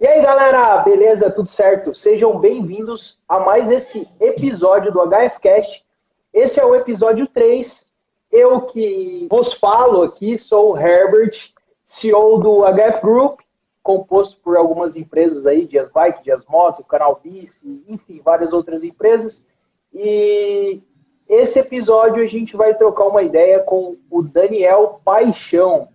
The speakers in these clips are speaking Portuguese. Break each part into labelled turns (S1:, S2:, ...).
S1: E aí, galera, beleza? Tudo certo? Sejam bem-vindos a mais esse episódio do HFcast. Esse é o episódio 3. Eu que vos falo aqui sou o Herbert, CEO do HF Group, composto por algumas empresas aí, Dias Bike, Dias Moto, Canal Bici, enfim, várias outras empresas. E esse episódio a gente vai trocar uma ideia com o Daniel Paixão,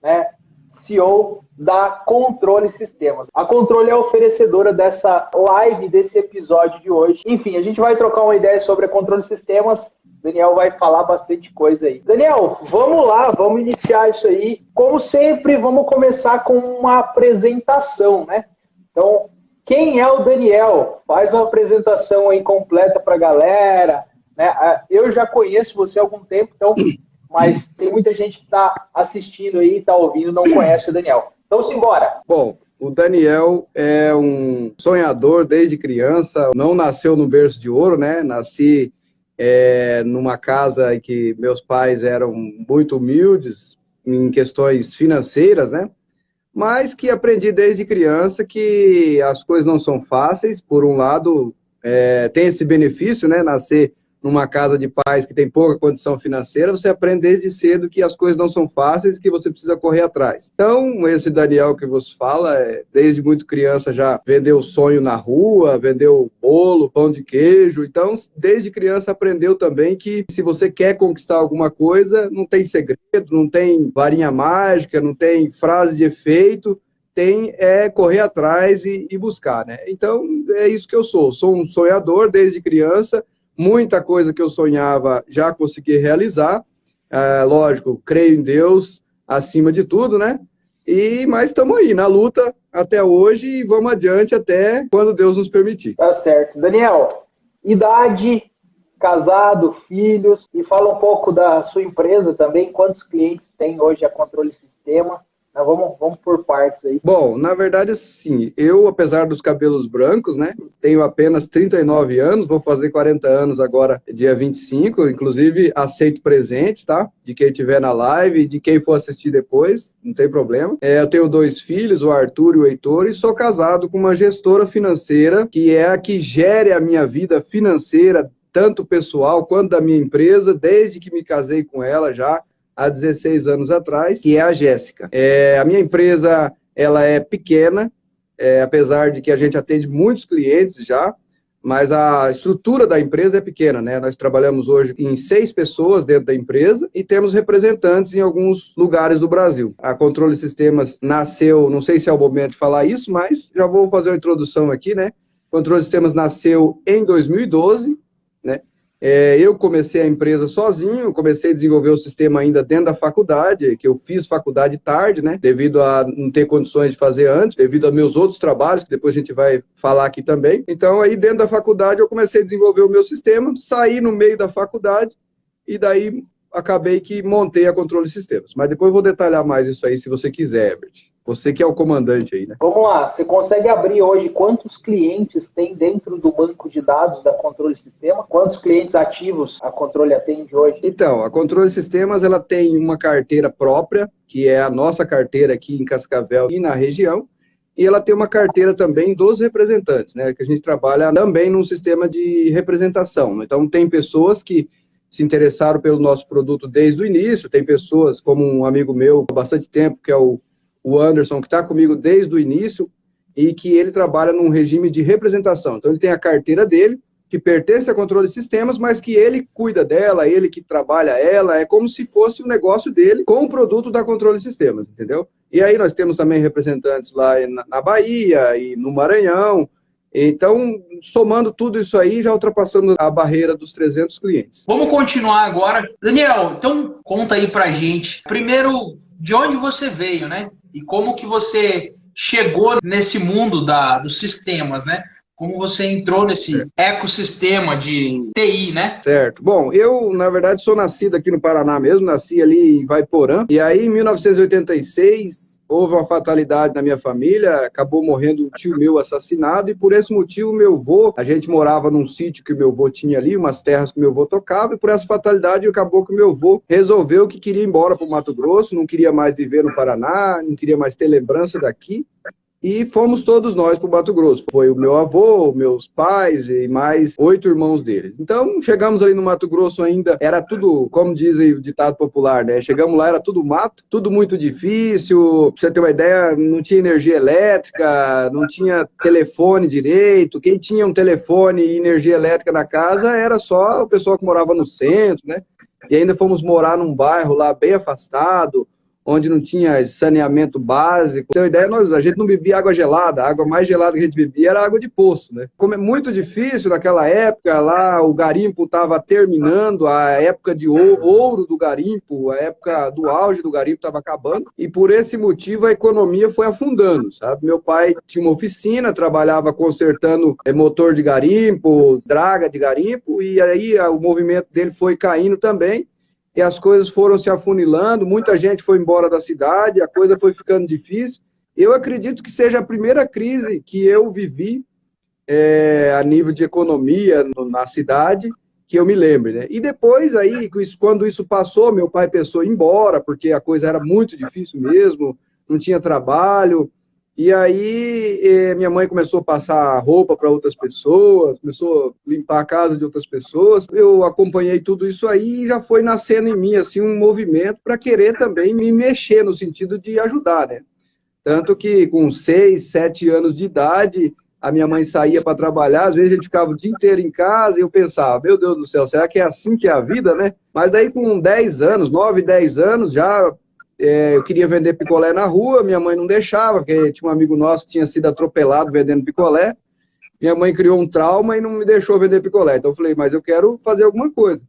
S1: né? CEO da Controle Sistemas. A Controle é oferecedora dessa live, desse episódio de hoje. Enfim, a gente vai trocar uma ideia sobre a Controle Sistemas. Daniel vai falar bastante coisa aí. Daniel, vamos lá, vamos iniciar isso aí. Como sempre, vamos começar com uma apresentação, né? Então, quem é o Daniel? Faz uma apresentação aí completa para a galera, né? Eu já conheço você há algum tempo, então... mas tem muita gente que está assistindo aí, está ouvindo, não conhece o Daniel. Então, simbora.
S2: Bom, o Daniel é um sonhador desde criança, não nasceu no berço de ouro, né? Nasci numa casa em que meus pais eram muito humildes em questões financeiras, né? Mas que aprendi desde criança que as coisas não são fáceis. Por um lado, tem esse benefício, né? Nascer numa casa de pais que tem pouca condição financeira, você aprende desde cedo que as coisas não são fáceis e que você precisa correr atrás. Então, esse Daniel que você fala, desde muito criança já vendeu sonho na rua, vendeu bolo, pão de queijo. Então, desde criança aprendeu também que se você quer conquistar alguma coisa, não tem segredo, não tem varinha mágica, não tem frase de efeito, tem correr atrás e buscar, né? Então, é isso que eu sou. Sou um sonhador desde criança. Muita coisa que eu sonhava já consegui realizar. Lógico, creio em Deus acima de tudo, né? Mas estamos aí na luta até hoje e vamos adiante até quando Deus nos permitir.
S1: Tá certo. Daniel, idade, casado, filhos, e fala um pouco da sua empresa também. Quantos clientes tem hoje a Controle Sistema? Vamos por partes aí.
S2: Bom, na verdade, sim, eu, apesar dos cabelos brancos, né, tenho apenas 39 anos, vou fazer 40 anos agora, dia 25, inclusive aceito presentes, tá? De quem estiver na live e de quem for assistir depois, não tem problema. Eu tenho 2 filhos, o Arthur e o Heitor, e sou casado com uma gestora financeira, que é a que gere a minha vida financeira, tanto pessoal quanto da minha empresa, desde que me casei com ela já, há 16 anos atrás, que é a Jéssica. A minha empresa, ela é pequena, apesar de que a gente atende muitos clientes já, mas a estrutura da empresa é pequena, né? Nós trabalhamos hoje em 6 pessoas dentro da empresa e temos representantes em alguns lugares do Brasil. A Controle Sistemas nasceu, não sei se é o momento de falar isso, mas já vou fazer uma introdução aqui, né? Controle Sistemas nasceu em 2012, né? Eu comecei a empresa sozinho, comecei a desenvolver o sistema ainda dentro da faculdade, que eu fiz faculdade tarde, né, devido a não ter condições de fazer antes, devido a meus outros trabalhos, que depois a gente vai falar aqui também. Então, aí dentro da faculdade eu comecei a desenvolver o meu sistema, saí no meio da faculdade e daí acabei que montei a Controle Sistemas. Mas depois eu vou detalhar mais isso aí, se você quiser, Herbert. Você que é o comandante aí, né?
S1: Vamos lá, você consegue abrir hoje quantos clientes tem dentro do banco de dados da Controle Sistema? Quantos clientes ativos a Controle atende hoje?
S2: Então, a Controle Sistemas, ela tem uma carteira própria, que é a nossa carteira aqui em Cascavel e na região, e ela tem uma carteira também dos representantes, né? Que a gente trabalha também num sistema de representação. Então, tem pessoas que se interessaram pelo nosso produto desde o início, tem pessoas, como um amigo meu há bastante tempo, que é o Anderson, que está comigo desde o início, e que ele trabalha num regime de representação. Então, ele tem a carteira dele, que pertence a Controle Sistemas, mas que ele cuida dela, ele que trabalha ela, é como se fosse o negócio dele com o produto da Controle Sistemas, entendeu? E aí nós temos também representantes lá na Bahia e no Maranhão. Então, somando tudo isso aí, já ultrapassamos a barreira dos 300 clientes.
S3: Vamos continuar agora. Daniel, então conta aí pra gente, primeiro, de onde você veio, né? E como que você chegou nesse mundo dos sistemas, né? Como você entrou nesse ecossistema de TI, né?
S2: Certo. Bom, eu, na verdade, sou nascido aqui no Paraná mesmo, nasci ali em Vaiporã. E aí, em 1986, houve uma fatalidade na minha família, acabou morrendo um tio meu assassinado, e por esse motivo meu avô, a gente morava num sítio que o meu avô tinha ali, umas terras que o meu avô tocava, e por essa fatalidade acabou que o meu avô resolveu que queria ir embora para o Mato Grosso, não queria mais viver no Paraná, não queria mais ter lembrança daqui, e fomos todos nós para o Mato Grosso. Foi o meu avô, meus pais e mais 8 irmãos deles. Então, chegamos ali no Mato Grosso ainda, era tudo, como dizem o ditado popular, né? Chegamos lá, era tudo mato, tudo muito difícil. Pra você ter uma ideia, não tinha energia elétrica, não tinha telefone direito. Quem tinha um telefone e energia elétrica na casa era só o pessoal que morava no centro, né? E ainda fomos morar num bairro lá bem afastado, onde não tinha saneamento básico. Então, a ideia, a gente não bebia água gelada, a água mais gelada que a gente bebia era água de poço, né? Como é muito difícil naquela época, lá o garimpo estava terminando, a época de ouro do garimpo, a época do auge do garimpo estava acabando, e por esse motivo a economia foi afundando, sabe? Meu pai tinha uma oficina, trabalhava consertando motor de garimpo, draga de garimpo, e aí o movimento dele foi caindo também, e as coisas foram se afunilando, muita gente foi embora da cidade, a coisa foi ficando difícil. Eu acredito que seja a primeira crise que eu vivi a nível de economia na cidade, que eu me lembre, né? E depois, aí, quando isso passou, meu pai pensou em ir embora, porque a coisa era muito difícil mesmo, não tinha trabalho. E aí minha mãe começou a passar roupa para outras pessoas, começou a limpar a casa de outras pessoas. Eu acompanhei tudo isso aí e já foi nascendo em mim assim um movimento para querer também me mexer no sentido de ajudar, né? Tanto que com 6, 7 anos de idade, a minha mãe saía para trabalhar, às vezes a gente ficava o dia inteiro em casa e eu pensava, meu Deus do céu, será que é assim que é a vida, né? Mas daí com 10 anos, 9, 10 anos, já... eu queria vender picolé na rua, minha mãe não deixava, porque tinha um amigo nosso que tinha sido atropelado vendendo picolé. Minha mãe criou um trauma e não me deixou vender picolé. Então eu falei, mas eu quero fazer alguma coisa.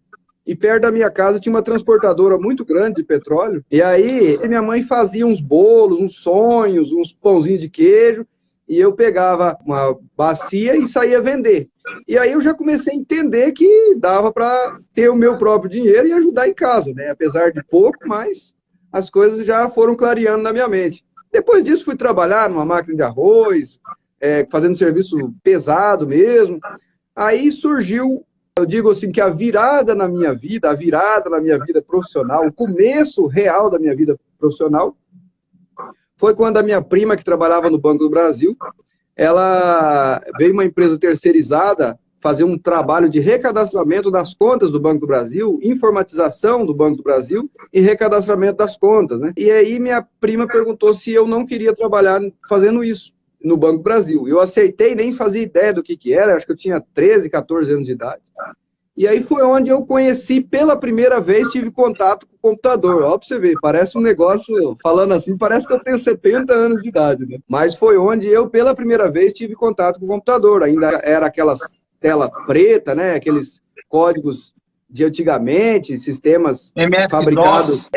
S2: E perto da minha casa tinha uma transportadora muito grande de petróleo. E aí minha mãe fazia uns bolos, uns sonhos, uns pãozinhos de queijo. E eu pegava uma bacia e saía vender. E aí eu já comecei a entender que dava para ter o meu próprio dinheiro e ajudar em casa, né? Apesar de pouco, mas... as coisas já foram clareando na minha mente. Depois disso, fui trabalhar numa máquina de arroz, fazendo serviço pesado mesmo. Aí surgiu, eu digo assim, que a virada na minha vida profissional, o começo real da minha vida profissional, foi quando a minha prima, que trabalhava no Banco do Brasil, ela veio uma empresa terceirizada fazer um trabalho de recadastramento das contas do Banco do Brasil, informatização do Banco do Brasil e recadastramento das contas, né? E aí minha prima perguntou se eu não queria trabalhar fazendo isso no Banco do Brasil. Eu aceitei, nem fazia ideia do que era, acho que eu tinha 13, 14 anos de idade. E aí foi onde eu conheci pela primeira vez, tive contato com o computador. Ó, pra você ver, parece um negócio, falando assim, parece que eu tenho 70 anos de idade, né? Mas foi onde eu, pela primeira vez, tive contato com o computador. Ainda era aquelas tela preta, né? Aqueles códigos de antigamente, sistemas fabricados.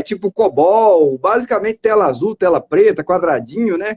S2: Tipo COBOL, basicamente tela azul, tela preta, quadradinho, né?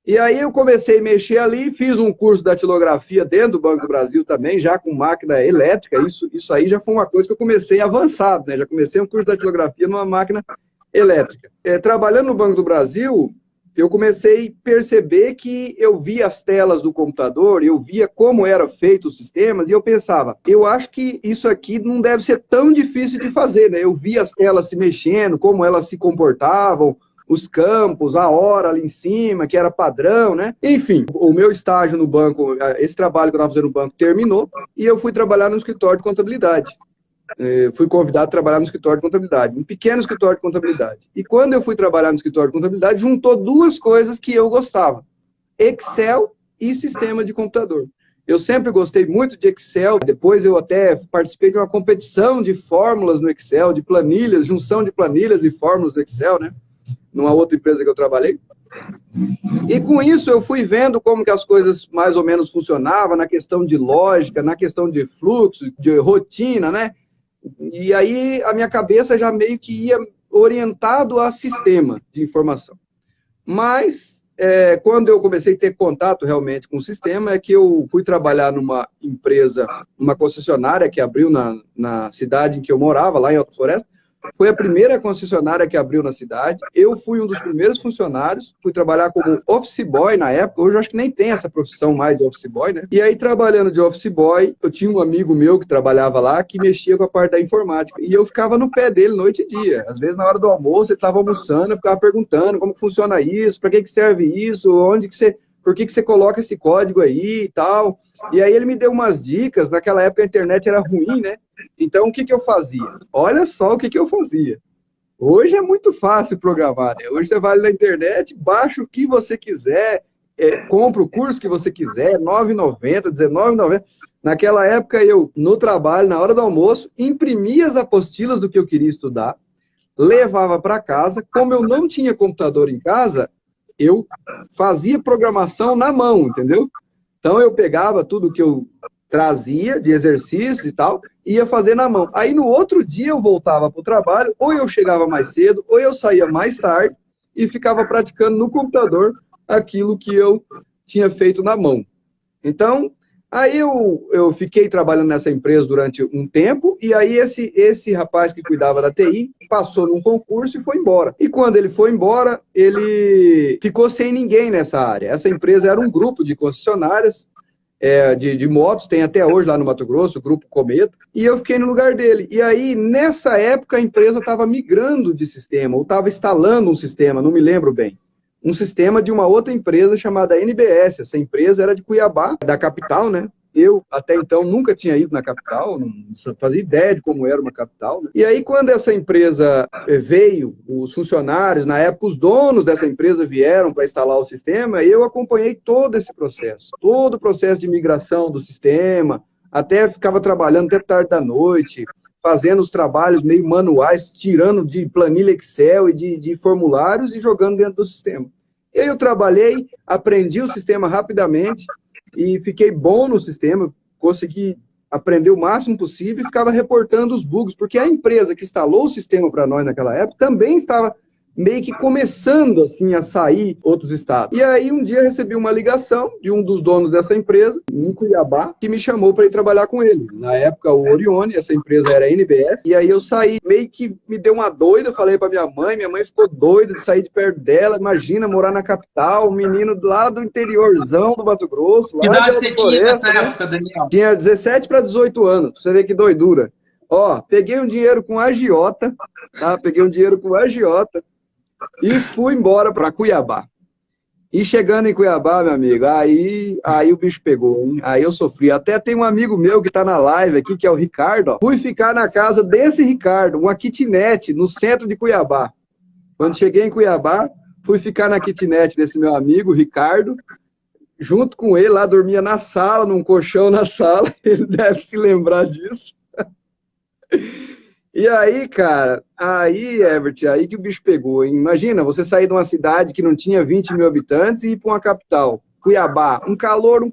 S2: E aí eu comecei a mexer ali, fiz um curso de datilografia dentro do Banco do Brasil também, já com máquina elétrica. Isso aí já foi uma coisa que eu comecei avançado, né? Já comecei um curso de datilografia numa máquina elétrica. Trabalhando no Banco do Brasil, eu comecei a perceber que eu via as telas do computador, eu via como eram feitos os sistemas, e eu pensava, eu acho que isso aqui não deve ser tão difícil de fazer, né? Eu via as telas se mexendo, como elas se comportavam, os campos, a hora ali em cima, que era padrão, né? Enfim, o meu estágio no banco, esse trabalho que eu estava fazendo no banco terminou, e eu fui trabalhar no escritório de contabilidade. Fui convidado a trabalhar no escritório de contabilidade, um pequeno escritório de contabilidade. E quando eu fui trabalhar no escritório de contabilidade, juntou duas coisas que eu gostava: Excel e sistema de computador. Eu sempre gostei muito de Excel, depois eu até participei de uma competição de fórmulas no Excel, de planilhas, junção de planilhas e fórmulas do Excel, né? Numa outra empresa que eu trabalhei. E com isso eu fui vendo como que as coisas mais ou menos funcionavam, na questão de lógica, na questão de fluxo, de rotina, né? E aí a minha cabeça já meio que ia orientado a sistema de informação. Mas quando eu comecei a ter contato realmente com o sistema, é que eu fui trabalhar numa empresa, uma concessionária que abriu na cidade em que eu morava, lá em Alta Floresta, Foi a primeira concessionária que abriu na cidade. Eu fui um dos primeiros funcionários. Fui trabalhar como office boy na época. Hoje eu acho que nem tem essa profissão mais de office boy, né? E aí, trabalhando de office boy, eu tinha um amigo meu que trabalhava lá, que mexia com a parte da informática. E eu ficava no pé dele noite e dia. Às vezes, na hora do almoço, ele estava almoçando, eu ficava perguntando como que funciona isso, para que serve isso, por que você coloca esse código aí e tal. E aí ele me deu umas dicas. Naquela época a internet era ruim, né? Então, o que eu fazia? Olha só o que eu fazia. Hoje é muito fácil programar, né? Hoje você vai na internet, baixa o que você quiser, compra o curso que você quiser, R$ 9,90, R$19,90. Naquela época, eu, no trabalho, na hora do almoço, imprimia as apostilas do que eu queria estudar, levava para casa. Como eu não tinha computador em casa, eu fazia programação na mão, entendeu? Então, eu pegava tudo que eu trazia de exercícios e tal, ia fazer na mão. Aí, no outro dia, eu voltava para o trabalho, ou eu chegava mais cedo, ou eu saía mais tarde e ficava praticando no computador aquilo que eu tinha feito na mão. Então, aí eu fiquei trabalhando nessa empresa durante um tempo, e aí esse rapaz que cuidava da TI passou num concurso e foi embora. E quando ele foi embora, ele ficou sem ninguém nessa área. Essa empresa era um grupo de concessionárias de motos, tem até hoje lá no Mato Grosso, o Grupo Cometa, e eu fiquei no lugar dele. E aí, nessa época, a empresa estava migrando de sistema, ou estava instalando um sistema, não me lembro bem. Um sistema de uma outra empresa chamada NBS. Essa empresa era de Cuiabá, da capital, né? Eu, até então, nunca tinha ido na capital, não fazia ideia de como era uma capital, né? E aí, quando essa empresa veio, os funcionários, na época, os donos dessa empresa vieram para instalar o sistema, e eu acompanhei todo esse processo, todo o processo de migração do sistema, até ficava trabalhando até tarde da noite, fazendo os trabalhos meio manuais, tirando de planilha Excel e de formulários e jogando dentro do sistema. E aí eu trabalhei, aprendi o sistema rapidamente e fiquei bom no sistema, consegui aprender o máximo possível e ficava reportando os bugs, porque a empresa que instalou o sistema para nós naquela época também estava meio que começando assim a sair outros estados. E aí um dia recebi uma ligação de um dos donos dessa empresa, em Cuiabá, que me chamou para ir trabalhar com ele. Na época, o Orione, essa empresa era a NBS, e aí eu saí, meio que me deu uma doida, falei para minha mãe ficou doida de sair de perto dela, imagina morar na capital, um menino lá do interiorzão do Mato Grosso.
S3: Que idade você tinha nessa época, Daniel?
S2: Tinha 17 para 18 anos, pra você ver que doidura. Ó, peguei um dinheiro com agiota, tá? E fui embora para Cuiabá. E chegando em Cuiabá, meu amigo, aí o bicho pegou, hein? Aí eu sofri. Até tem um amigo meu que tá na live aqui, que é o Ricardo, ó. Fui ficar na casa desse Ricardo, uma kitnet, no centro de Cuiabá. Quando cheguei em Cuiabá, fui ficar na kitnet desse meu amigo, Ricardo, junto com ele, lá dormia na sala, num colchão na sala, ele deve se lembrar disso. E aí, cara, Herbert, aí que o bicho pegou, hein? Imagina, você sair de uma cidade que não tinha 20 mil habitantes e ir para uma capital, Cuiabá, um calor.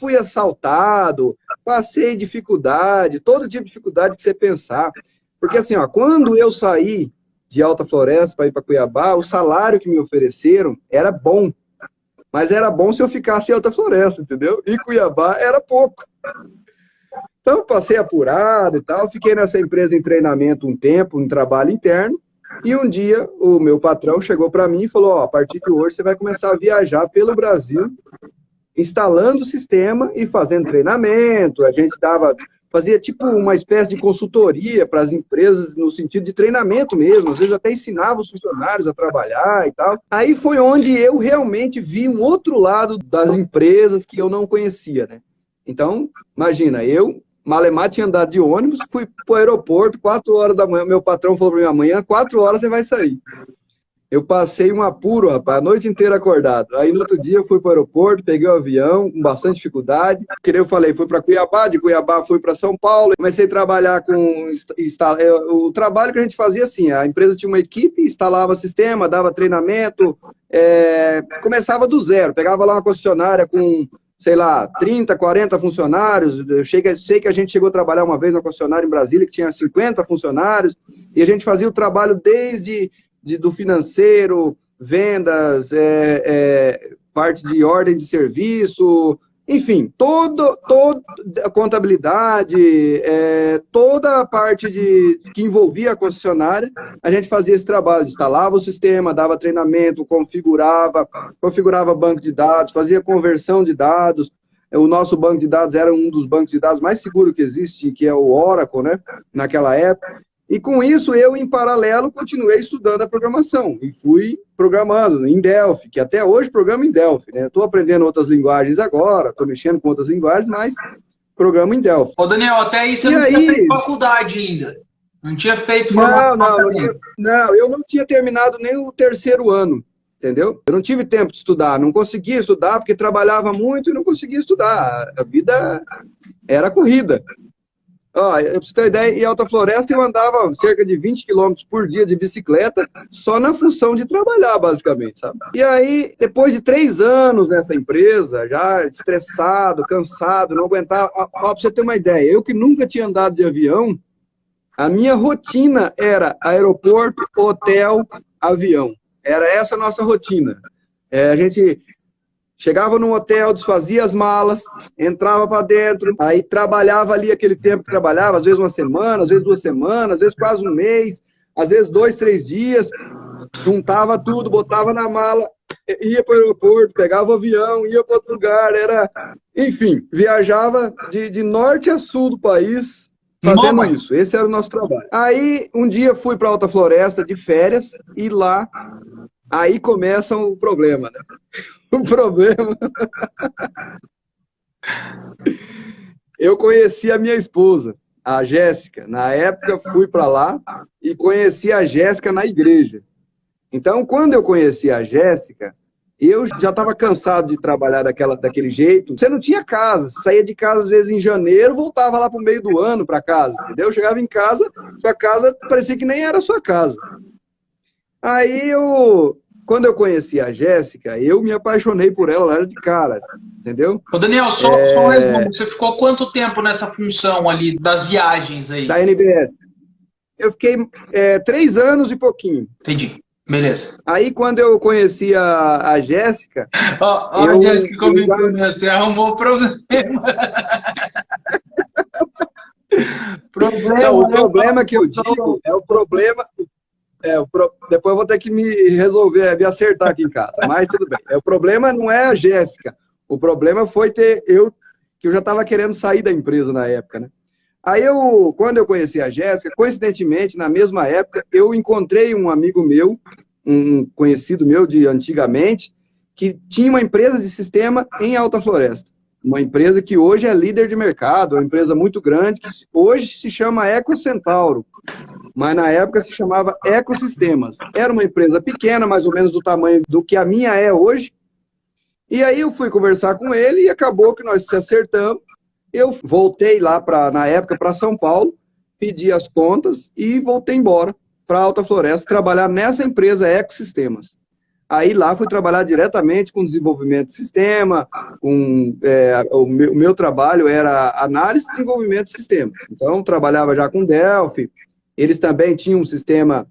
S2: Fui assaltado, passei dificuldade, todo tipo de dificuldade que você pensar. Porque assim, ó, quando eu saí de Alta Floresta para ir para Cuiabá, o salário que me ofereceram era bom. Mas era bom se eu ficasse em Alta Floresta, entendeu? E Cuiabá era pouco. Então, passei apurado e tal, fiquei nessa empresa em treinamento um tempo, um trabalho interno, e um dia o meu patrão chegou para mim e falou, ó, a partir de hoje você vai começar a viajar pelo Brasil, instalando o sistema e fazendo treinamento. A gente fazia tipo uma espécie de consultoria para as empresas no sentido de treinamento mesmo, às vezes até ensinava os funcionários a trabalhar e tal. Aí foi onde eu realmente vi um outro lado das empresas que eu não conhecia, né? Então, imagina, eu Malemar tinha andado de ônibus, fui para o aeroporto, 4 horas da manhã, meu patrão falou para mim, amanhã, 4 horas você vai sair. Eu passei um apuro, rapaz, a noite inteira acordado. Aí no outro dia eu fui para o aeroporto, peguei o avião, com bastante dificuldade. Que eu falei, fui para Cuiabá, de Cuiabá fui para São Paulo. Comecei a trabalhar com... O trabalho que a gente fazia assim, a empresa tinha uma equipe, instalava sistema, dava treinamento, começava do zero. Pegava lá uma concessionária com, sei lá, 30, 40 funcionários. Eu sei que a gente chegou a trabalhar uma vez na concessionária em Brasília, que tinha 50 funcionários, e a gente fazia o trabalho desde... do financeiro, vendas, parte de ordem de serviço, Enfim, toda a contabilidade, toda a parte que envolvia a concessionária, a gente fazia esse trabalho, instalava o sistema, dava treinamento, configurava banco de dados, fazia conversão de dados. O nosso banco de dados era um dos bancos de dados mais seguros que existe, que é o Oracle, né, naquela época. E com isso, eu, em paralelo, continuei estudando a programação e fui programando em Delphi, que até hoje programo em Delphi, né? Estou aprendendo outras linguagens agora, estou mexendo com outras linguagens, mas programo em Delphi.
S3: Ô, Daniel, até aí você não tinha feito faculdade ainda. Não tinha feito
S2: formação. Não, eu não tinha terminado nem o terceiro ano, entendeu? Eu não tive tempo de estudar, não conseguia estudar porque trabalhava muito e não conseguia estudar. A vida era corrida. Ó, pra você ter uma ideia, em Alta Floresta eu andava cerca de 20 quilômetros por dia de bicicleta, só na função de trabalhar, basicamente, sabe? E aí, depois de 3 anos nessa empresa, já estressado, cansado, não aguentava. Ó, pra você ter uma ideia, eu que nunca tinha andado de avião, a minha rotina era aeroporto, hotel, avião. Era essa a nossa rotina. A gente chegava num hotel, desfazia as malas, entrava para dentro, aí trabalhava ali aquele tempo que trabalhava, às vezes uma semana, às vezes 2 semanas, às vezes quase um mês, às vezes 2, 3 dias, juntava tudo, botava na mala, ia para o aeroporto, pegava o avião, ia para outro lugar, enfim, viajava de norte a sul do país fazendo isso. Esse era o nosso trabalho. Aí, um dia fui para Alta Floresta de férias e lá, aí começa o problema, né? O problema... Eu conheci a minha esposa, a Jéssica. Na época, fui para lá e conheci a Jéssica na igreja. Então, quando eu conheci a Jéssica, eu já estava cansado de trabalhar daquele jeito. Você não tinha casa, você saía de casa às vezes em janeiro, voltava lá para o meio do ano para casa, entendeu? Eu chegava em casa, sua casa parecia que nem era sua casa. Aí quando eu conheci a Jéssica, eu me apaixonei por ela lá de cara, entendeu?
S3: Ô Daniel, só um resumo, você ficou quanto tempo nessa função ali das viagens aí?
S2: Da NBS. Eu fiquei 3 anos e pouquinho.
S3: Entendi, beleza.
S2: Aí quando eu conheci a Jéssica...
S3: Ó, a Jéssica comentando, você arrumou problema.
S2: Não, o problema que eu digo é o problema... depois eu vou ter que me resolver, me acertar aqui em casa, mas tudo bem. O problema não é a Jéssica, o problema foi que eu já estava querendo sair da empresa na época, né? Aí quando eu conheci a Jéssica, coincidentemente, na mesma época, eu encontrei um amigo meu, um conhecido meu de antigamente, que tinha uma empresa de sistema em Alta Floresta. Uma empresa que hoje é líder de mercado, uma empresa muito grande, que hoje se chama EcoCentauro, mas na época se chamava Ecosistemas. Era uma empresa pequena, mais ou menos do tamanho do que a minha é hoje. E aí eu fui conversar com ele e acabou que nós se acertamos. Eu voltei lá, na época, para São Paulo, pedi as contas e voltei embora para Alta Floresta, trabalhar nessa empresa Ecosistemas. Aí lá fui trabalhar diretamente com desenvolvimento de sistema, o meu trabalho era análise e desenvolvimento de sistemas. Então, trabalhava já com Delphi. Eles também tinham um sistema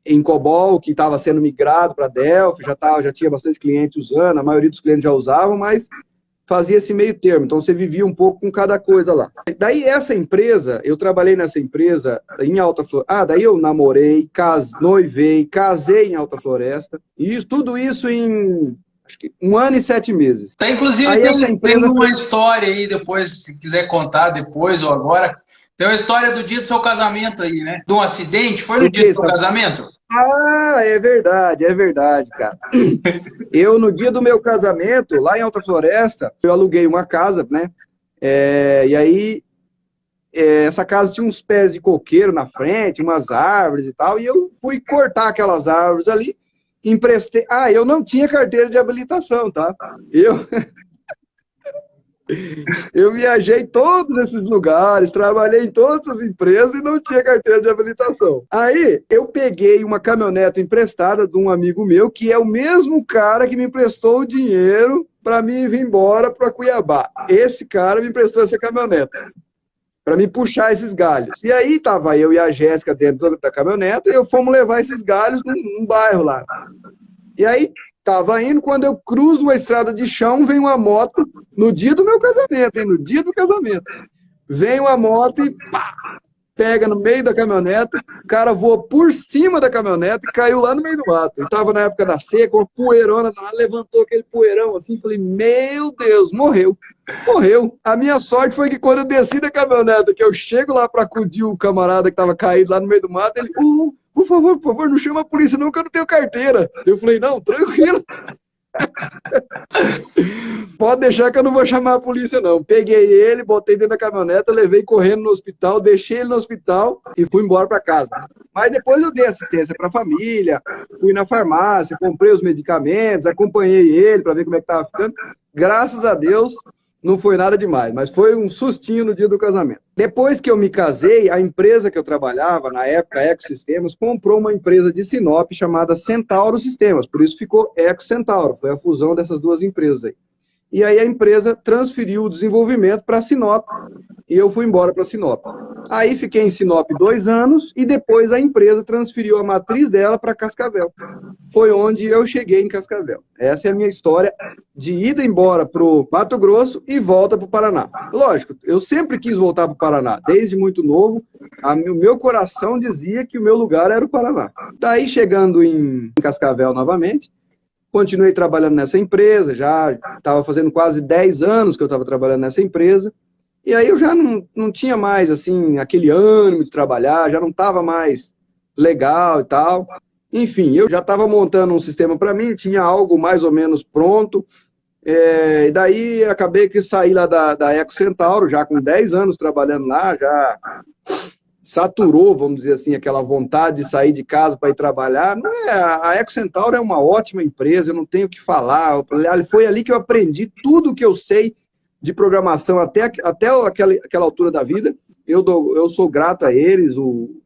S2: em COBOL que estava sendo migrado para Delphi, já tinha bastante clientes usando, a maioria dos clientes já usavam, mas fazia esse meio termo, então você vivia um pouco com cada coisa lá. Daí essa empresa, eu trabalhei nessa empresa em Alta Floresta, daí eu namorei, noivei, casei em Alta Floresta, e tudo isso em, acho que 1 ano e 7 meses.
S3: Tá, inclusive
S2: aí
S3: tem uma história aí, depois, se quiser contar depois ou agora, tem uma história do dia do seu casamento aí, né? De um acidente, foi no dia do seu casamento?
S2: Ah, é verdade, cara. Eu, no dia do meu casamento, lá em Alta Floresta, eu aluguei uma casa, né? E aí, essa casa tinha uns pés de coqueiro na frente, umas árvores e tal, e eu fui cortar aquelas árvores ali, emprestei... eu não tinha carteira de habilitação, tá? Eu viajei todos esses lugares, trabalhei em todas as empresas e não tinha carteira de habilitação. Aí, eu peguei uma caminhonete emprestada de um amigo meu, que é o mesmo cara que me emprestou o dinheiro para mim vir embora para Cuiabá. Esse cara me emprestou essa caminhonete para me puxar esses galhos. E aí, tava eu e a Jéssica dentro da caminhonete e fomos levar esses galhos num bairro lá. E aí, Tava indo, quando eu cruzo uma estrada de chão, vem uma moto, no dia do meu casamento, hein? No dia do casamento. Vem uma moto e pá, pega no meio da caminhonete, o cara voou por cima da caminhonete e caiu lá no meio do mato. Eu tava na época da seca, uma poeirona lá, levantou aquele poeirão assim, falei, meu Deus, morreu. Morreu. A minha sorte foi que quando eu desci da caminhonete, que eu chego lá pra acudir o camarada que tava caído lá no meio do mato, ele, por favor, não chama a polícia não, que eu não tenho carteira. Eu falei, não, tranquilo. Pode deixar que eu não vou chamar a polícia, não. Peguei ele, botei dentro da caminhoneta, levei correndo no hospital, deixei ele no hospital e fui embora para casa. Mas depois eu dei assistência para a família, fui na farmácia, comprei os medicamentos, acompanhei ele para ver como é que estava ficando. Graças a Deus, não foi nada demais, mas foi um sustinho no dia do casamento. Depois que eu me casei, a empresa que eu trabalhava, na época, Ecosistemas, comprou uma empresa de Sinop chamada Centauro Sistemas, por isso ficou Ecocentauro, foi a fusão dessas duas empresas aí. E aí a empresa transferiu o desenvolvimento para Sinop, e eu fui embora para Sinop. Aí fiquei em Sinop 2 anos, e depois a empresa transferiu a matriz dela para Cascavel. Foi onde eu cheguei em Cascavel. Essa é a minha história de ida embora para o Mato Grosso e volta para o Paraná. Lógico, eu sempre quis voltar para o Paraná, desde muito novo, o meu coração dizia que o meu lugar era o Paraná. Daí, chegando em Cascavel novamente, continuei trabalhando nessa empresa, já estava fazendo quase 10 anos que eu estava trabalhando nessa empresa, e aí eu já não tinha mais, assim, aquele ânimo de trabalhar, já não estava mais legal e tal. Enfim, eu já estava montando um sistema para mim, tinha algo mais ou menos pronto, e daí acabei que saí lá da Ecocentauro, já com 10 anos trabalhando lá, já saturou, vamos dizer assim, aquela vontade de sair de casa para ir trabalhar. Não é, a Ecocentauro é uma ótima empresa, eu não tenho o que falar. Foi ali que eu aprendi tudo o que eu sei de programação até aquela altura da vida. Eu sou grato a eles,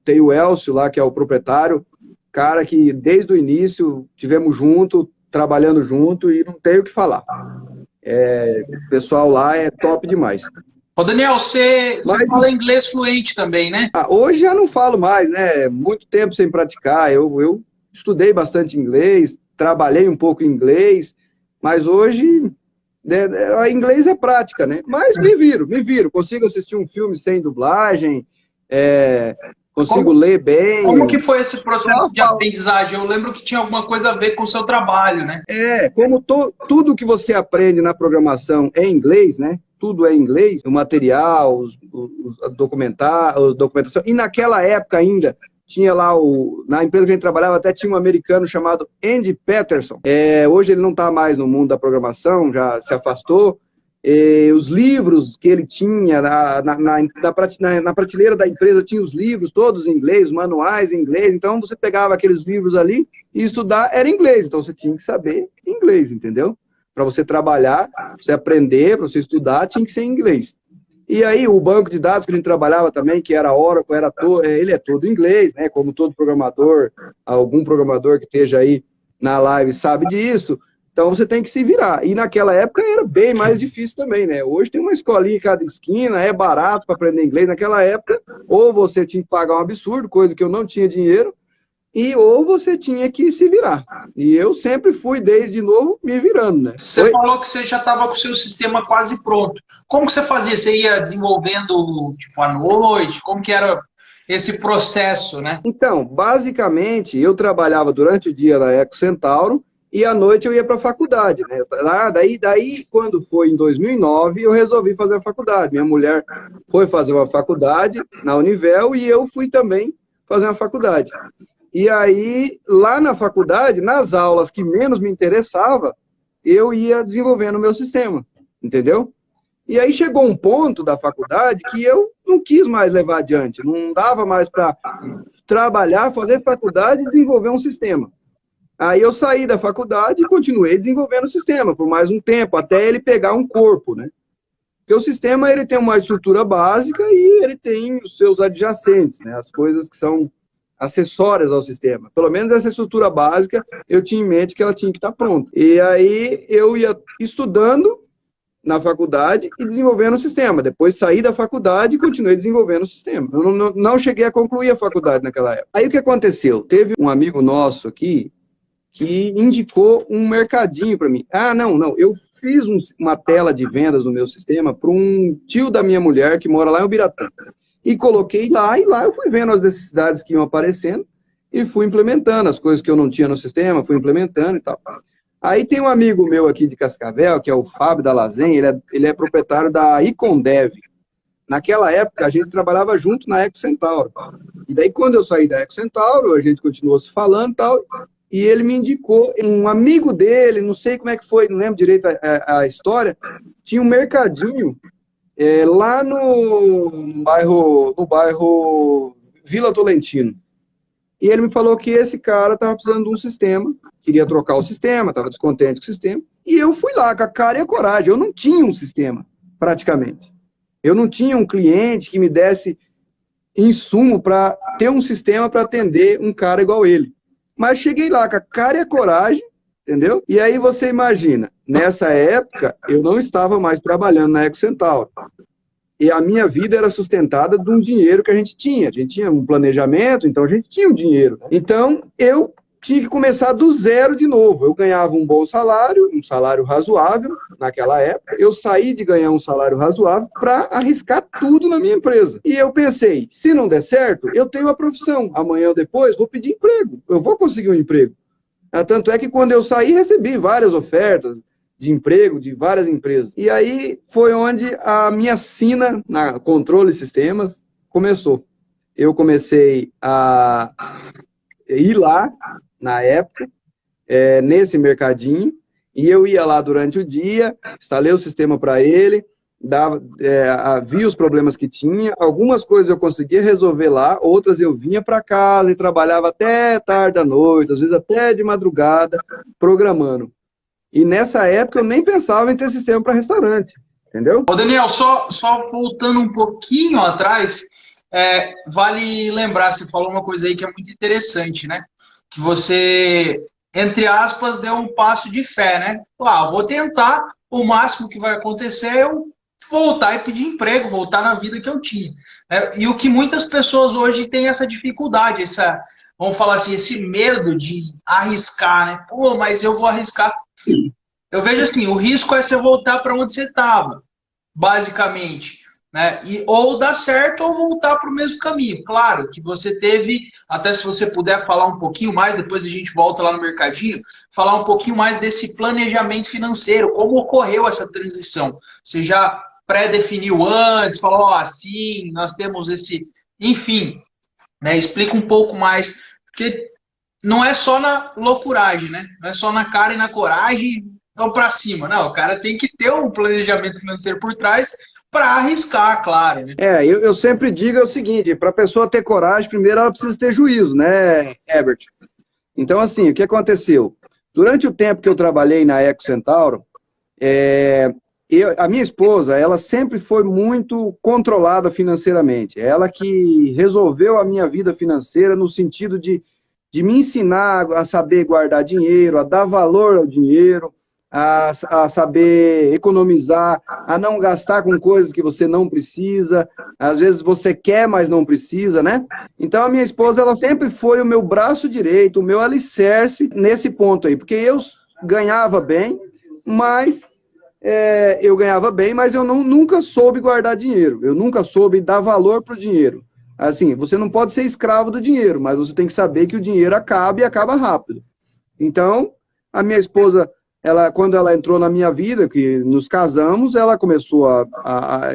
S2: tem o Elcio lá, que é o proprietário, cara que desde o início tivemos junto, trabalhando junto, e não tenho o que falar. O pessoal lá é top demais.
S3: Ô Daniel, você fala inglês fluente também, né?
S2: Hoje já não falo mais, né? Muito tempo sem praticar. Eu estudei bastante inglês, trabalhei um pouco em inglês, mas hoje inglês é prática, né? Mas me viro. Consigo assistir um filme sem dublagem, consigo ler bem.
S3: Como que foi esse processo de aprendizagem? Eu lembro que tinha alguma coisa a ver com o seu trabalho, né?
S2: Como tudo que você aprende na programação é inglês, né? Tudo é inglês, o material, a documentação. E naquela época ainda, tinha lá, na empresa que a gente trabalhava, até tinha um americano chamado Andy Patterson. Hoje ele não está mais no mundo da programação, já se afastou. Os livros que ele tinha na prateleira da empresa, tinha os livros todos em inglês, os manuais em inglês. Então você pegava aqueles livros ali e estudar era inglês. Então você tinha que saber inglês, entendeu? Para você trabalhar, para você aprender, para você estudar, tinha que ser em inglês. E aí o banco de dados que a gente trabalhava também, que era Oracle, ele é todo em inglês, né? Como todo programador, algum programador que esteja aí na live sabe disso. Então você tem que se virar. E naquela época era bem mais difícil também, né? Hoje tem uma escolinha em cada esquina, é barato para aprender inglês. Naquela época, ou você tinha que pagar um absurdo, coisa que eu não tinha dinheiro, ou você tinha que se virar. E eu sempre fui, desde novo, me virando, né?
S3: Você falou que você já estava com o seu sistema quase pronto. Como que você fazia? Você ia desenvolvendo, tipo, à noite? Como que era esse processo, né?
S2: Então, basicamente, eu trabalhava durante o dia na Ecocentauro e à noite eu ia para a faculdade, né? Daí, quando foi em 2009, eu resolvi fazer a faculdade. Minha mulher foi fazer uma faculdade na Univel e eu fui também fazer uma faculdade. E aí, lá na faculdade, nas aulas que menos me interessava, eu ia desenvolvendo o meu sistema, entendeu? E aí chegou um ponto da faculdade que eu não quis mais levar adiante, não dava mais para trabalhar, fazer faculdade e desenvolver um sistema. Aí eu saí da faculdade e continuei desenvolvendo o sistema por mais um tempo, até ele pegar um corpo, né? Porque o sistema ele tem uma estrutura básica e ele tem os seus adjacentes, né? As coisas que são acessórias ao sistema. Pelo menos essa estrutura básica, eu tinha em mente que ela tinha que estar pronta. E aí eu ia estudando na faculdade e desenvolvendo o sistema. Depois saí da faculdade e continuei desenvolvendo o sistema. Eu não cheguei a concluir a faculdade naquela época. Aí o que aconteceu? Teve um amigo nosso aqui, que indicou um mercadinho para mim. Ah, não, eu fiz uma tela de vendas no meu sistema para um tio da minha mulher que mora lá em Ubiratã. E coloquei lá, e lá eu fui vendo as necessidades que iam aparecendo e fui implementando as coisas que eu não tinha no sistema, fui implementando e tal. Aí tem um amigo meu aqui de Cascavel, que é o Fábio da Lazen, ele é proprietário da Icondev. Naquela época, a gente trabalhava junto na Eco Centauro. E daí, quando eu saí da Eco Centauro, a gente continuou se falando e tal, e ele me indicou, um amigo dele, não sei como é que foi, não lembro direito a história, tinha um mercadinho lá no bairro Vila Tolentino. E ele me falou que esse cara estava precisando de um sistema, queria trocar o sistema, estava descontente com o sistema, e eu fui lá com a cara e a coragem. Eu não tinha um sistema, praticamente. Eu não tinha um cliente que me desse insumo para ter um sistema para atender um cara igual ele. Mas cheguei lá com a cara e a coragem, entendeu? E aí você imagina, nessa época, eu não estava mais trabalhando na Eco Centauro. E a minha vida era sustentada de um dinheiro que a gente tinha. A gente tinha um planejamento, então a gente tinha um dinheiro. Então, eu tinha que começar do zero de novo. Eu ganhava um bom salário, um salário razoável naquela época. Eu saí de ganhar um salário razoável para arriscar tudo na minha empresa. E eu pensei, se não der certo, eu tenho a profissão. Amanhã ou depois, vou pedir emprego. Eu vou conseguir um emprego. Tanto é que quando eu saí, recebi várias ofertas de emprego de várias empresas. E aí foi onde a minha sina na controle sistemas começou. Eu comecei a ir lá, na época, nesse mercadinho, e eu ia lá durante o dia, instalei o sistema para ele, vi os problemas que tinha, algumas coisas eu conseguia resolver lá, outras eu vinha para casa e trabalhava até tarde da noite, às vezes até de madrugada, programando. E nessa época eu nem pensava em ter sistema para restaurante, entendeu?
S3: Ô Daniel, só voltando um pouquinho atrás, vale lembrar, você falou uma coisa aí que é muito interessante, né? Que você, entre aspas, deu um passo de fé, né? Eu vou tentar, o máximo que vai acontecer é eu voltar e pedir emprego, voltar na vida que eu tinha. E o que muitas pessoas hoje têm essa dificuldade, vamos falar assim, esse medo de arriscar, né? Pô, mas eu vou arriscar. Eu vejo assim, o risco é você voltar para onde você estava, basicamente, né? Ou dar certo ou voltar para o mesmo caminho. Claro que você teve, até se você puder falar um pouquinho mais, depois a gente volta lá no mercadinho, falar um pouquinho mais desse planejamento financeiro, como ocorreu essa transição. Você já pré-definiu antes, falou, assim, nós temos esse... Enfim, né? Explica um pouco mais, porque não é só na loucuragem, né? Não é só na cara e na coragem, vão para cima. Não, o cara tem que ter um planejamento financeiro por trás para arriscar, claro. Né?
S2: Eu sempre digo o seguinte, para a pessoa ter coragem, primeiro ela precisa ter juízo, né, Herbert? Então, assim, o que aconteceu? Durante o tempo que eu trabalhei na Eco Centauro, a minha esposa, ela sempre foi muito controlada financeiramente. Ela que resolveu a minha vida financeira no sentido de me ensinar a saber guardar dinheiro, a dar valor ao dinheiro, a saber economizar, a não gastar com coisas que você não precisa, às vezes você quer, mas não precisa, né? Então a minha esposa, ela sempre foi o meu braço direito, o meu alicerce nesse ponto aí, porque eu ganhava bem, mas eu nunca soube guardar dinheiro, eu nunca soube dar valor para o dinheiro. Assim, você não pode ser escravo do dinheiro, mas você tem que saber que o dinheiro acaba e acaba rápido. Então, a minha esposa, quando ela entrou na minha vida, que nos casamos, ela começou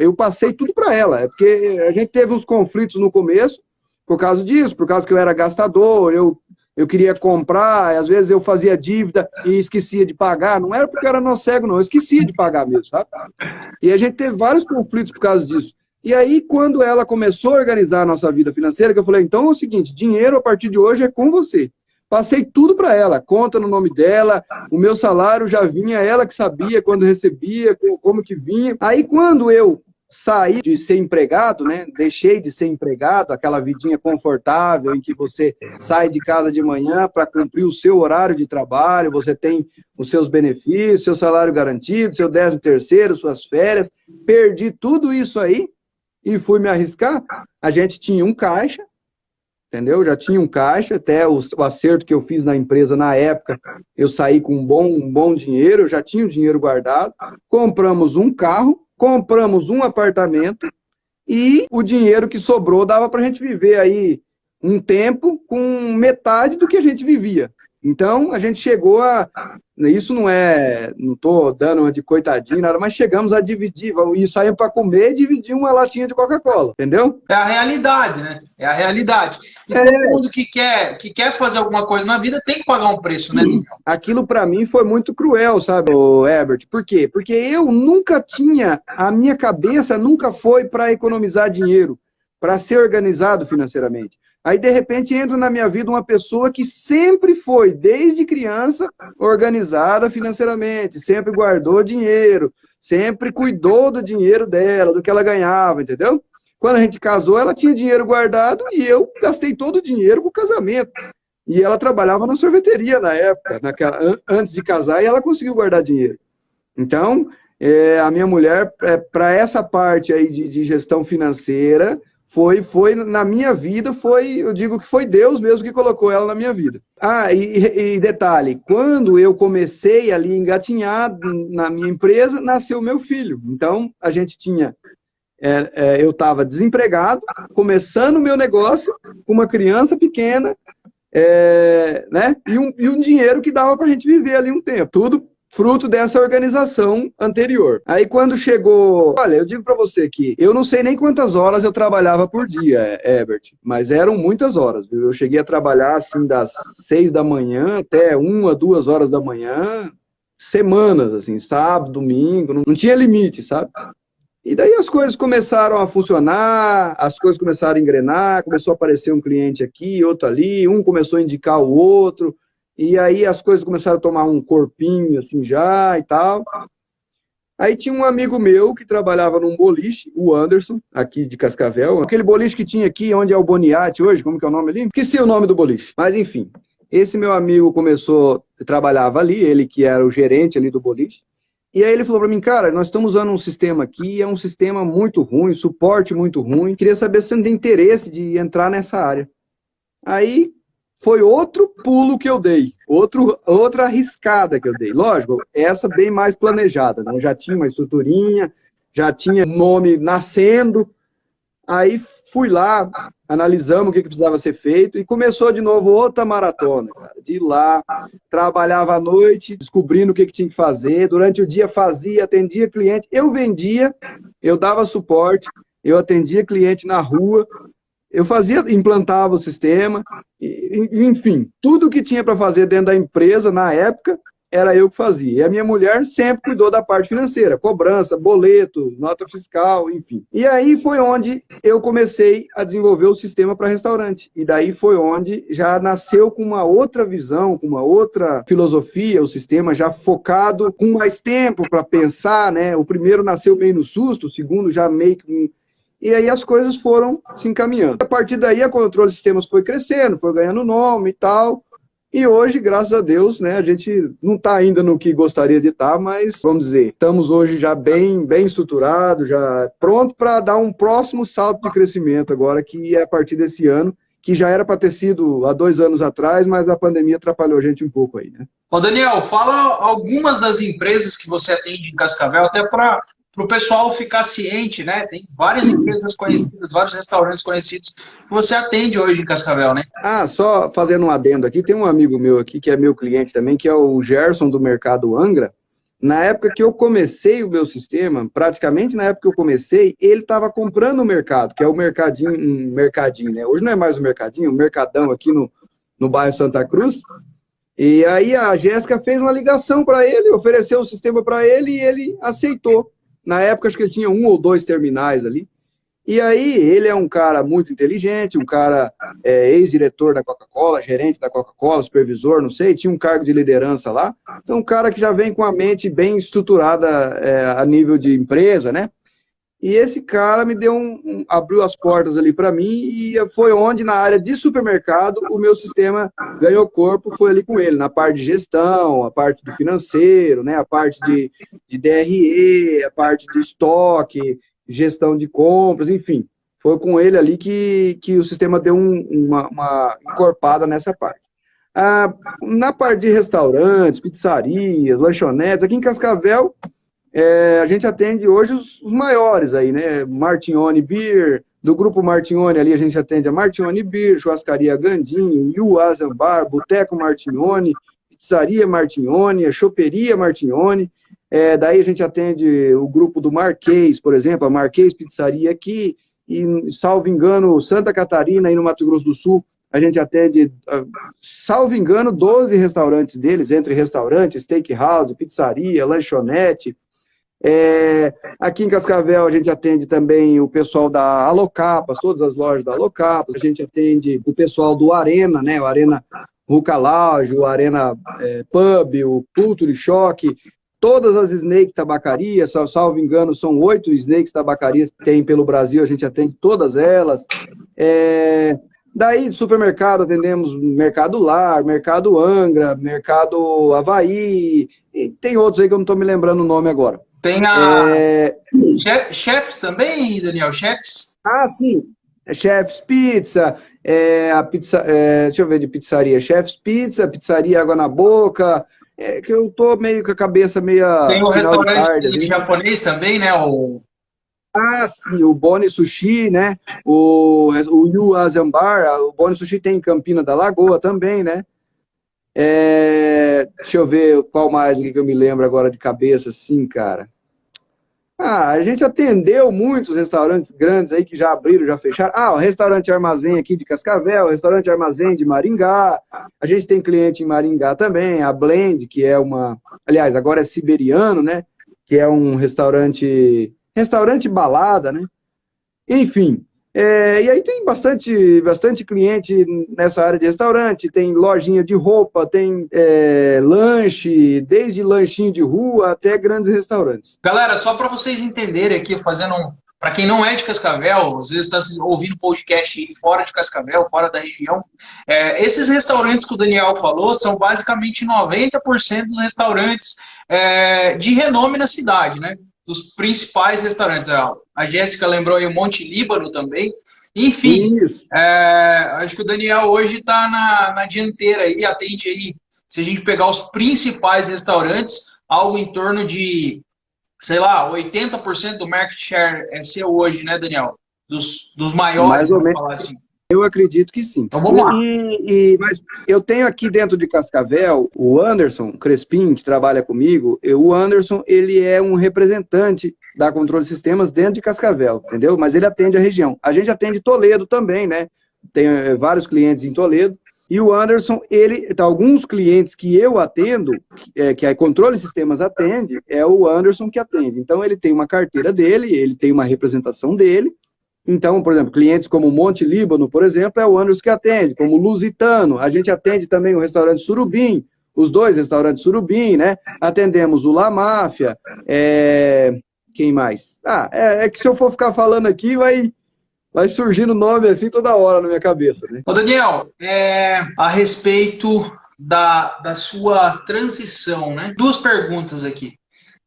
S2: eu passei tudo para ela, porque a gente teve uns conflitos no começo, por causa disso, por causa que eu era gastador, eu queria comprar, às vezes eu fazia dívida e esquecia de pagar, não era porque eu era nó cego, não, eu esquecia de pagar mesmo, sabe? E a gente teve vários conflitos por causa disso. E aí, quando ela começou a organizar a nossa vida financeira, que eu falei, então é o seguinte, dinheiro a partir de hoje é com você. Passei tudo para ela, conta no nome dela, o meu salário já vinha, ela que sabia quando recebia, como que vinha. Aí, quando eu saí de ser empregado, né, deixei de ser empregado, aquela vidinha confortável em que você sai de casa de manhã para cumprir o seu horário de trabalho, você tem os seus benefícios, seu salário garantido, seu 13º, suas férias, perdi tudo isso aí, e fui me arriscar. A gente tinha um caixa, entendeu? Já tinha um caixa, até o acerto que eu fiz na empresa na época, eu saí com um bom dinheiro, eu já tinha o dinheiro guardado, compramos um carro, compramos um apartamento e o dinheiro que sobrou dava para a gente viver aí um tempo com metade do que a gente vivia. Então, a gente chegou a... Isso não estou dando uma de coitadinho, nada, mas chegamos a dividir, e saímos para comer e dividir uma latinha de Coca-Cola, entendeu?
S3: É a realidade, né? É a realidade. E todo mundo que quer fazer alguma coisa na vida tem que pagar um preço, né, Daniel?
S2: Aquilo para mim foi muito cruel, sabe, Herbert? Por quê? Porque eu nunca tinha, a minha cabeça nunca foi para economizar dinheiro, para ser organizado financeiramente. Aí, de repente, entra na minha vida uma pessoa que sempre foi, desde criança, organizada financeiramente, sempre guardou dinheiro, sempre cuidou do dinheiro dela, do que ela ganhava, entendeu? Quando a gente casou, ela tinha dinheiro guardado e eu gastei todo o dinheiro com o casamento. E ela trabalhava na sorveteria na época, antes de casar, e ela conseguiu guardar dinheiro. Então, a minha mulher, para essa parte aí de gestão financeira... Foi na minha vida, eu digo que foi Deus mesmo que colocou ela na minha vida. E detalhe, quando eu comecei ali a engatinhar na minha empresa, nasceu meu filho. Então, a gente tinha, eu estava desempregado, começando o meu negócio, com uma criança pequena, né? E um dinheiro que dava para a gente viver ali um tempo. Tudo fruto dessa organização anterior. Aí quando chegou... Olha, eu digo para você que eu não sei nem quantas horas eu trabalhava por dia, Herbert, mas eram muitas horas, viu? Eu cheguei a trabalhar assim das 6 da manhã até 1, 2 horas da manhã, semanas, assim, sábado, domingo, não tinha limite, sabe? E daí as coisas começaram a funcionar, as coisas começaram a engrenar, começou a aparecer um cliente aqui, outro ali, um começou a indicar o outro... E aí as coisas começaram a tomar um corpinho assim já e tal. Aí tinha um amigo meu que trabalhava num boliche, o Anderson, aqui de Cascavel. Aquele boliche que tinha aqui, onde é o Boniati hoje, como que é o nome ali? Esqueci o nome do boliche. Mas enfim, esse meu amigo trabalhava ali, ele que era o gerente ali do boliche. E aí ele falou para mim, cara, nós estamos usando um sistema aqui, é um sistema muito ruim, suporte muito ruim. Queria saber se você não tem interesse de entrar nessa área. Aí... Foi outro pulo que eu dei, outra arriscada que eu dei. Lógico, essa bem mais planejada, né? Já tinha uma estruturinha, já tinha nome nascendo. Aí fui lá, analisamos o que precisava ser feito e começou de novo outra maratona, cara. De ir lá, trabalhava à noite, descobrindo o que tinha que fazer. Durante o dia fazia, atendia cliente. Eu vendia, eu dava suporte, eu atendia cliente na rua. Eu implantava o sistema, enfim, tudo que tinha para fazer dentro da empresa, na época, era eu que fazia. E a minha mulher sempre cuidou da parte financeira, cobrança, boleto, nota fiscal, enfim. E aí foi onde eu comecei a desenvolver o sistema para restaurante. E daí foi onde já nasceu com uma outra visão, com uma outra filosofia, o sistema já focado, com mais tempo para pensar, né? O primeiro nasceu meio no susto, o segundo já meio que... E aí as coisas foram se encaminhando. A partir daí, a Controle Sistemas foi crescendo, foi ganhando nome e tal. E hoje, graças a Deus, né, a gente não está ainda no que gostaria de estar, mas, vamos dizer, estamos hoje já bem estruturados, já pronto para dar um próximo salto de crescimento agora, que é a partir desse ano, que já era para ter sido há 2 anos atrás, mas a pandemia atrapalhou a gente um pouco aí, né?
S3: Ô Daniel, fala algumas das empresas que você atende em Cascavel, até para o pessoal ficar ciente, né? Tem várias empresas conhecidas, vários restaurantes conhecidos que você atende hoje em Cascavel, né?
S2: Só fazendo um adendo aqui, tem um amigo meu aqui, que é meu cliente também, que é o Gerson do Mercado Angra. Na época que eu comecei o meu sistema, praticamente na época que eu comecei, ele estava comprando o mercado, que é o mercadinho, né? Hoje não é mais o mercadinho, o mercadão aqui no bairro Santa Cruz. E aí a Jéssica fez uma ligação para ele, ofereceu o sistema para ele e ele aceitou. Na época, acho que ele tinha 1 ou 2 terminais ali. E aí, ele é um cara muito inteligente, um cara ex-diretor da Coca-Cola, gerente da Coca-Cola, supervisor, não sei, tinha um cargo de liderança lá. Então, um cara que já vem com a mente bem estruturada a nível de empresa, né? E esse cara me deu abriu as portas ali para mim e foi onde, na área de supermercado, o meu sistema ganhou corpo, foi ali com ele, na parte de gestão, a parte do financeiro, né, a parte de DRE, a parte de estoque, gestão de compras, enfim. Foi com ele ali que o sistema deu uma encorpada nessa parte. Na parte de restaurantes, pizzarias, lanchonetes, aqui em Cascavel, a gente atende hoje os maiores aí, né? Martignoni Beer, do grupo Martignoni ali a gente atende a Martignoni Beer, Churrascaria Gandinho, Yuasa Bar, Boteco Martignoni, Pizzaria Martignoni, a Choperia Martignoni. Daí a gente atende o grupo do Marquês, por exemplo, a Marquês Pizzaria aqui, e, salvo engano, Santa Catarina, aí no Mato Grosso do Sul, a gente atende, salvo engano, 12 restaurantes deles, entre restaurante, steakhouse, pizzaria, lanchonete. Aqui em Cascavel a gente atende também o pessoal da Alocapas, todas as lojas da Alocapas, a gente atende o pessoal do Arena, né, o Arena Ruka Lounge, o Arena Pub, o Culture Choque, todas as Snake Tabacarias, salvo engano, são 8 Snakes Tabacarias que tem pelo Brasil, a gente atende todas elas. Daí, do supermercado, atendemos Mercado Lar, Mercado Angra, Mercado Havaí, e tem outros aí que eu não estou me lembrando o nome agora.
S3: Tem Chefs também, Daniel? Chefs?
S2: Sim. Chefs Pizza, deixa eu ver de pizzaria. Chefs Pizza, Pizzaria Água na Boca, que eu tô meio com a cabeça meia...
S3: Tem o restaurante
S2: tarde,
S3: japonês também, né?
S2: Sim, o Boni Sushi, né? O Yu Azambar, o Boni Sushi tem em Campina da Lagoa também, né? Deixa eu ver qual mais aqui que eu me lembro agora de cabeça, assim, cara. A gente atendeu muitos restaurantes grandes aí que já abriram, já fecharam. O restaurante Armazém aqui de Cascavel, o restaurante Armazém de Maringá. A gente tem cliente em Maringá também, a Blend, que é aliás, agora é siberiano, né? Que é um restaurante balada, né? Enfim, e aí tem bastante cliente nessa área de restaurante, tem lojinha de roupa, tem lanche, desde lanchinho de rua até grandes restaurantes.
S3: Galera, só para vocês entenderem aqui, para quem não é de Cascavel, às vezes está ouvindo podcast fora de Cascavel, fora da região, esses restaurantes que o Daniel falou são basicamente 90% dos restaurantes de renome na cidade, né? Dos principais restaurantes. A Jéssica lembrou aí o Monte Líbano também. Enfim, acho que o Daniel hoje está na dianteira aí, atende aí, se a gente pegar os principais restaurantes, algo em torno de, sei lá, 80% do market share é seu hoje, né, Daniel? Dos maiores,
S2: mais ou menos,
S3: falar assim.
S2: Eu acredito que sim.
S3: Então vamos lá.
S2: Mas eu tenho aqui dentro de Cascavel o Anderson Crespim, que trabalha comigo. O Anderson, ele é um representante da Controle de Sistemas dentro de Cascavel, entendeu? Mas ele atende a região. A gente atende Toledo também, né? Tem vários clientes em Toledo. E o Anderson, alguns clientes que eu atendo, que a Controle de Sistemas atende, é o Anderson que atende. Então ele tem uma carteira dele, ele tem uma representação dele. Então, por exemplo, clientes como Monte Líbano, por exemplo, é o Anderson que atende, como Lusitano, a gente atende também o restaurante Surubim, os 2 restaurantes Surubim, né? Atendemos o La Máfia, quem mais? Que se eu for ficar falando aqui, vai surgindo nome assim toda hora na minha cabeça, né?
S3: Ô Daniel, a respeito da sua transição, né? 2 perguntas aqui.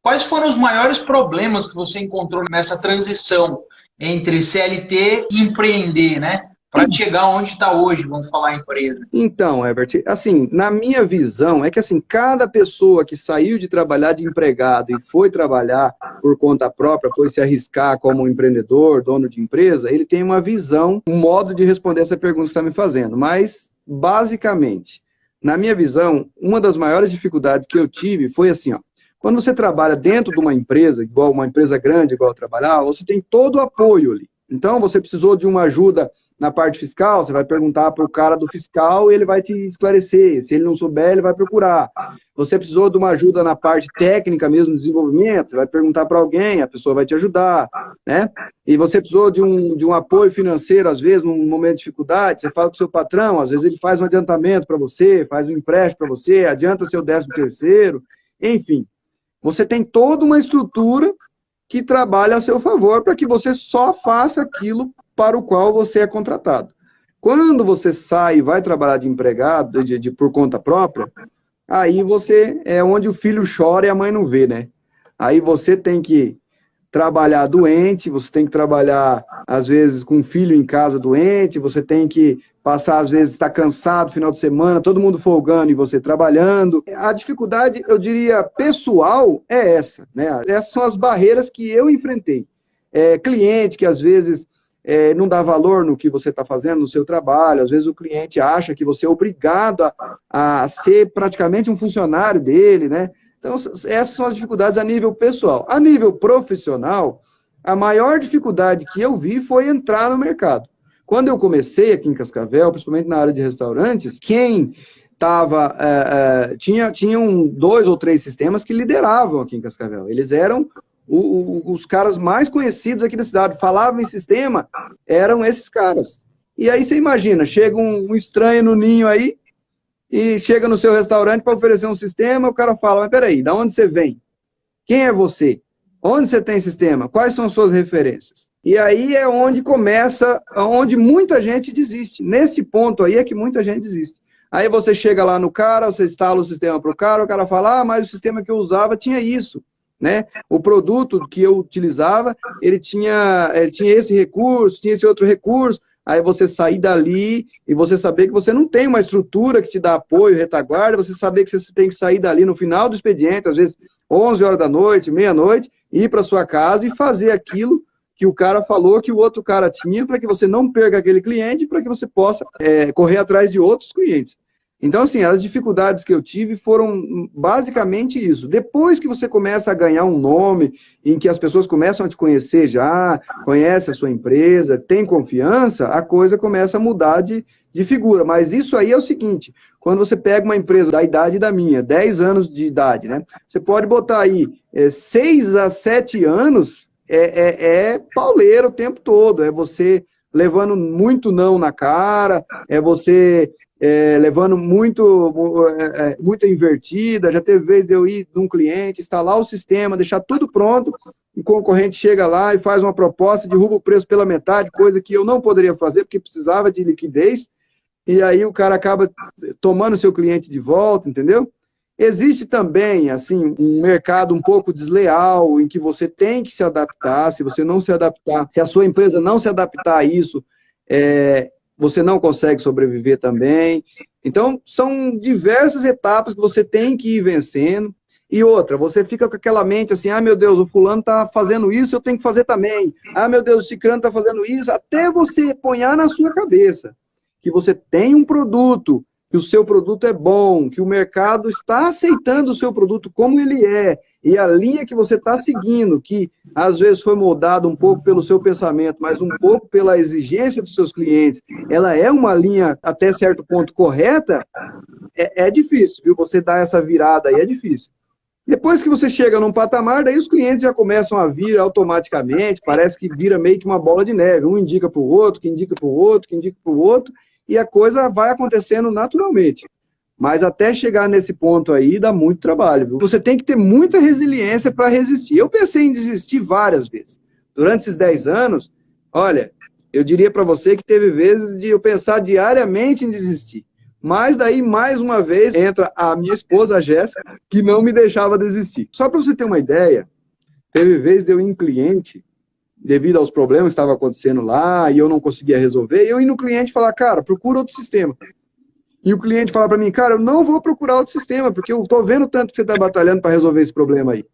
S3: Quais foram os maiores problemas que você encontrou nessa transição entre CLT e empreender, né? Para chegar onde está hoje, vamos falar empresa.
S2: Então, Herbert, assim, na minha visão, é que assim, cada pessoa que saiu de trabalhar de empregado e foi trabalhar por conta própria, foi se arriscar como empreendedor, dono de empresa, ele tem uma visão, um modo de responder essa pergunta que você está me fazendo. Mas, basicamente, na minha visão, uma das maiores dificuldades que eu tive foi assim, quando você trabalha dentro de uma empresa, igual uma empresa grande, igual eu trabalhar, você tem todo o apoio ali. Então, você precisou de uma ajuda na parte fiscal, você vai perguntar para o cara do fiscal e ele vai te esclarecer. Se ele não souber, ele vai procurar. Você precisou de uma ajuda na parte técnica mesmo, do desenvolvimento, você vai perguntar para alguém, a pessoa vai te ajudar, né? E você precisou de um apoio financeiro, às vezes, num momento de dificuldade, você fala com o seu patrão, às vezes ele faz um adiantamento para você, faz um empréstimo para você, adianta seu 13º, enfim. Você tem toda uma estrutura que trabalha a seu favor para que você só faça aquilo para o qual você é contratado. Quando você sai e vai trabalhar de empregado, por conta própria, aí você é onde o filho chora e a mãe não vê, né? Aí você tem que trabalhar doente, você tem que trabalhar, às vezes, com um filho em casa doente, você tem que passar, às vezes, estar cansado no final de semana, todo mundo folgando e você trabalhando. A dificuldade, eu diria, pessoal é essa, né? Essas são as barreiras que eu enfrentei. Cliente que, às vezes, não dá valor no que você está fazendo, no seu trabalho, às vezes o cliente acha que você é obrigado a ser praticamente um funcionário dele, né? Então, essas são as dificuldades a nível pessoal. A nível profissional, a maior dificuldade que eu vi foi entrar no mercado. Quando eu comecei aqui em Cascavel, principalmente na área de restaurantes, quem estava... tinham 2 ou 3 sistemas que lideravam aqui em Cascavel. Eles eram os caras mais conhecidos aqui da cidade. Falavam em sistema, eram esses caras. E aí você imagina, chega um estranho no ninho aí, e chega no seu restaurante para oferecer um sistema, o cara fala, mas peraí, da onde você vem? Quem é você? Onde você tem sistema? Quais são suas referências? E aí é onde começa, onde muita gente desiste. Nesse ponto aí é que muita gente desiste. Aí você chega lá no cara, você instala o sistema para o cara fala, mas o sistema que eu usava tinha isso, né? O produto que eu utilizava, ele tinha esse recurso, tinha esse outro recurso. Aí você sair dali e você saber que você não tem uma estrutura que te dá apoio, retaguarda, você saber que você tem que sair dali no final do expediente, às vezes 11 horas da noite, meia-noite, ir para sua casa e fazer aquilo que o cara falou que o outro cara tinha, para que você não perca aquele cliente, para que você possa correr atrás de outros clientes. Então, assim, as dificuldades que eu tive foram basicamente isso. Depois que você começa a ganhar um nome, em que as pessoas começam a te conhecer já, conhece a sua empresa, tem confiança, a coisa começa a mudar de figura. Mas isso aí é o seguinte, quando você pega uma empresa da idade da minha, 10 anos de idade, né? Você pode botar aí 6 a 7 anos, pauleiro o tempo todo, é você levando muito não na cara, é você... levando muita invertida, já teve vez de eu ir de um cliente, instalar o sistema, deixar tudo pronto, o concorrente chega lá e faz uma proposta, derruba o preço pela metade, coisa que eu não poderia fazer, porque precisava de liquidez, e aí o cara acaba tomando seu cliente de volta, entendeu? Existe também, assim, um mercado um pouco desleal, em que você tem que se adaptar, se você não se adaptar, se a sua empresa não se adaptar a isso, você não consegue sobreviver também. Então, são diversas etapas que você tem que ir vencendo. E outra, você fica com aquela mente assim, meu Deus, o fulano está fazendo isso, eu tenho que fazer também. Meu Deus, o ciclano está fazendo isso, até você ponhar na sua cabeça que você tem um produto, que o seu produto é bom, que o mercado está aceitando o seu produto como ele é, e a linha que você está seguindo, que às vezes foi moldada um pouco pelo seu pensamento, mas um pouco pela exigência dos seus clientes, ela é uma linha até certo ponto correta, é difícil, viu? Você dar essa virada aí é difícil. Depois que você chega num patamar, daí os clientes já começam a vir automaticamente, parece que vira meio que uma bola de neve, um indica para o outro, que indica para o outro, que indica para o outro, e a coisa vai acontecendo naturalmente. Mas até chegar nesse ponto aí, dá muito trabalho, viu? Você tem que ter muita resiliência para resistir. Eu pensei em desistir várias vezes. Durante esses 10 anos, olha, eu diria para você que teve vezes de eu pensar diariamente em desistir. Mas daí, mais uma vez, entra a minha esposa, a Jéssica, que não me deixava desistir. Só para você ter uma ideia, teve vezes de eu ir em cliente, devido aos problemas que estavam acontecendo lá, e eu não conseguia resolver, e eu ir no cliente e falar, cara, procura outro sistema. E o cliente fala para mim, cara, eu não vou procurar outro sistema, porque eu tô vendo tanto que você está batalhando para resolver esse problema aí.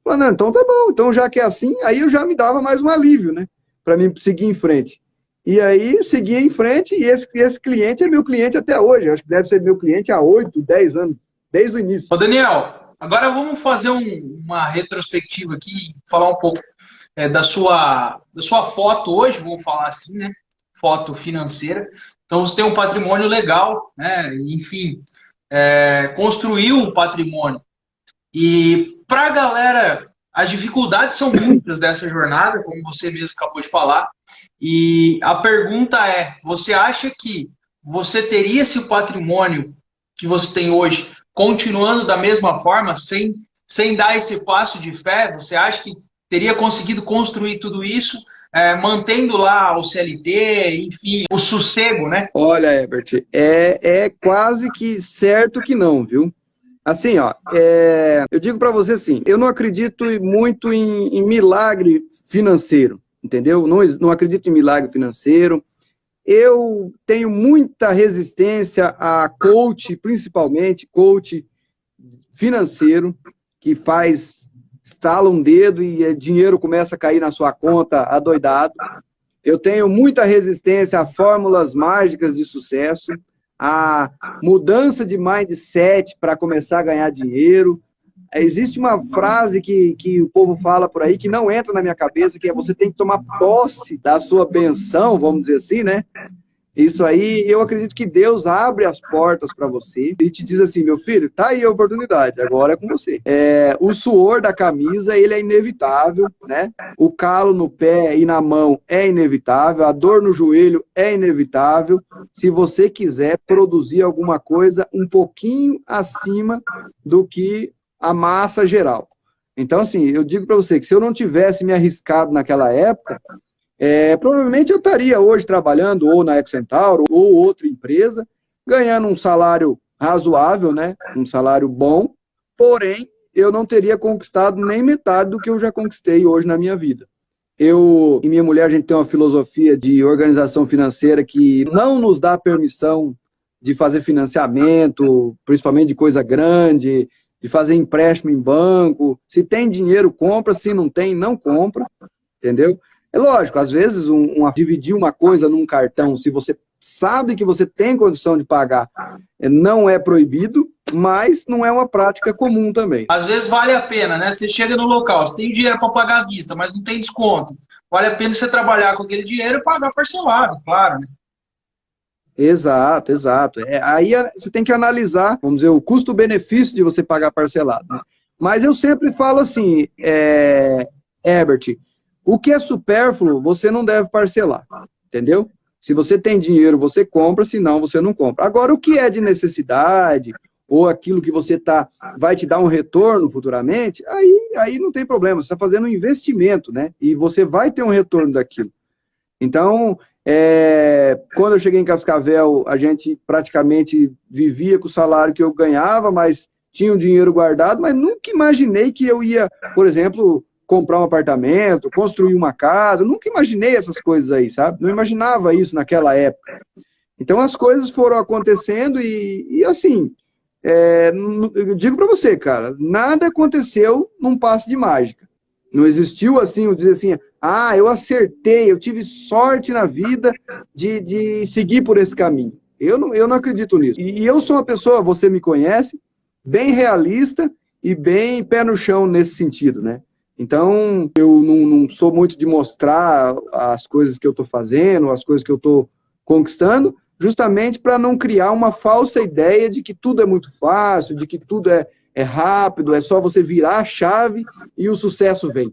S2: Falei, não, então tá bom, então já que é assim, aí eu já me dava mais um alívio, né, para mim seguir em frente. E aí, seguia em frente, e esse cliente é meu cliente até hoje, eu acho que deve ser meu cliente há 8, 10 anos, desde o início.
S3: Ô Daniel, agora vamos fazer uma retrospectiva aqui, falar um pouco da sua foto hoje, vamos falar assim, né? Foto financeira. Então você tem um patrimônio legal, né? Enfim, construiu um patrimônio. E para a galera, as dificuldades são muitas dessa jornada, como você mesmo acabou de falar. E a pergunta é, você acha que você teria esse patrimônio que você tem hoje continuando da mesma forma, sem dar esse passo de fé? Você acha que teria conseguido construir tudo isso, mantendo lá o CLT, enfim, o sossego, né?
S2: Olha, Herbert, é quase que certo que não, viu? Assim, ó, eu digo para você assim, eu não acredito muito em milagre financeiro, entendeu? Não acredito em milagre financeiro. Eu tenho muita resistência a coach, principalmente coach financeiro, que estala um dedo e dinheiro começa a cair na sua conta adoidado. Eu tenho muita resistência a fórmulas mágicas de sucesso, a mudança de mindset para começar a ganhar dinheiro. Existe uma frase que o povo fala por aí que não entra na minha cabeça, que é você tem que tomar posse da sua benção, vamos dizer assim, né? Isso aí, eu acredito que Deus abre as portas para você e te diz assim, meu filho, tá aí a oportunidade, agora é com você. O suor da camisa, ele é inevitável, né? O calo no pé e na mão é inevitável, a dor no joelho é inevitável, se você quiser produzir alguma coisa um pouquinho acima do que a massa geral. Então, assim, eu digo para você que se eu não tivesse me arriscado naquela época, provavelmente eu estaria hoje trabalhando ou na EcoCentauro ou outra empresa, ganhando um salário razoável, né? Um salário bom, porém, eu não teria conquistado nem metade do que eu já conquistei hoje na minha vida. Eu e minha mulher, a gente tem uma filosofia de organização financeira que não nos dá permissão de fazer financiamento, principalmente de coisa grande, de fazer empréstimo em banco. Se tem dinheiro, compra, se não tem, não compra, entendeu? É lógico, às vezes dividir uma coisa num cartão, se você sabe que você tem condição de pagar, não é proibido, mas não é uma prática comum também.
S3: Às vezes vale a pena, né? Você chega no local, você tem dinheiro para pagar à vista, mas não tem desconto. Vale a pena você trabalhar com aquele dinheiro e pagar parcelado, claro, né?
S2: Exato, exato. Aí você tem que analisar, vamos dizer, o custo-benefício de você pagar parcelado, né? Mas eu sempre falo assim, Herbert, o que é supérfluo, você não deve parcelar, entendeu? Se você tem dinheiro, você compra, senão você não compra. Agora, o que é de necessidade, ou aquilo que você vai te dar um retorno futuramente, aí não tem problema, você está fazendo um investimento, né? E você vai ter um retorno daquilo. Então, quando eu cheguei em Cascavel, a gente praticamente vivia com o salário que eu ganhava, mas tinha um dinheiro guardado, mas nunca imaginei que eu ia, por exemplo, comprar um apartamento, construir uma casa, nunca imaginei essas coisas aí, sabe? Não imaginava isso naquela época. Então as coisas foram acontecendo e assim, eu digo para você, cara, nada aconteceu num passe de mágica. Não existiu assim, eu dizer assim, eu acertei, eu tive sorte na vida de seguir por esse caminho. Eu não acredito nisso. E eu sou uma pessoa, você me conhece, bem realista e bem pé no chão nesse sentido, né? Então, eu não sou muito de mostrar as coisas que eu estou fazendo, as coisas que eu estou conquistando, justamente para não criar uma falsa ideia de que tudo é muito fácil, de que tudo é rápido, é só você virar a chave e o sucesso vem.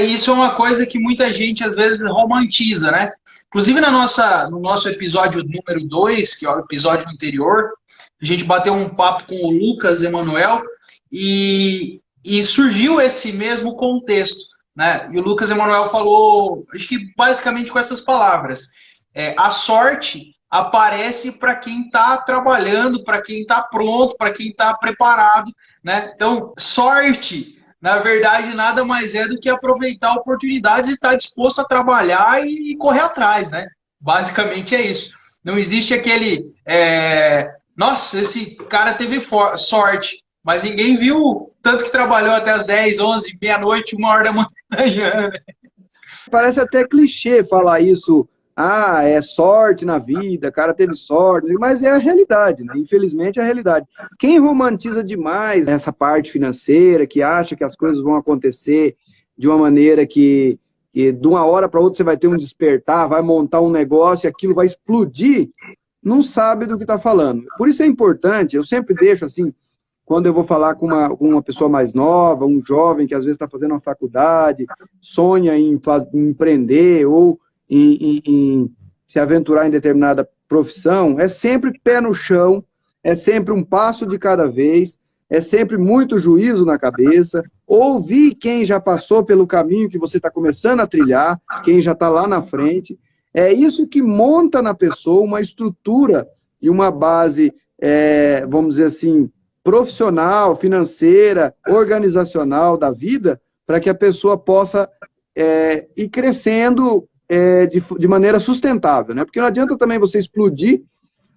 S3: Isso é uma coisa que muita gente às vezes romantiza, né? Inclusive no nosso episódio número 2, que é o episódio anterior, a gente bateu um papo com o Lucas Emanuel e surgiu esse mesmo contexto, né? E o Lucas Emanuel falou, acho que basicamente com essas palavras, a sorte aparece para quem está trabalhando, para quem está pronto, para quem está preparado, né? Então, sorte, na verdade, nada mais é do que aproveitar oportunidades e estar disposto a trabalhar e correr atrás, né? Basicamente é isso. Não existe aquele, nossa, esse cara teve sorte, mas ninguém viu tanto que trabalhou até as 10, 11, meia-noite, 1 hora da manhã. Né?
S2: Parece até clichê falar isso. É sorte na vida, cara teve sorte, mas é a realidade, né? Infelizmente é a realidade. Quem romantiza demais essa parte financeira, que acha que as coisas vão acontecer de uma maneira que de uma hora para outra você vai ter um despertar, vai montar um negócio e aquilo vai explodir, não sabe do que está falando. Por isso é importante, eu sempre deixo assim, quando eu vou falar com uma pessoa mais nova, um jovem que às vezes está fazendo uma faculdade, sonha em empreender ou em se aventurar em determinada profissão, é sempre pé no chão, é sempre um passo de cada vez, é sempre muito juízo na cabeça, ouvir quem já passou pelo caminho que você está começando a trilhar, quem já está lá na frente, é isso que monta na pessoa uma estrutura e uma base, vamos dizer assim, profissional, financeira, organizacional da vida, para que a pessoa possa ir crescendo de maneira sustentável, né? Porque não adianta também você explodir,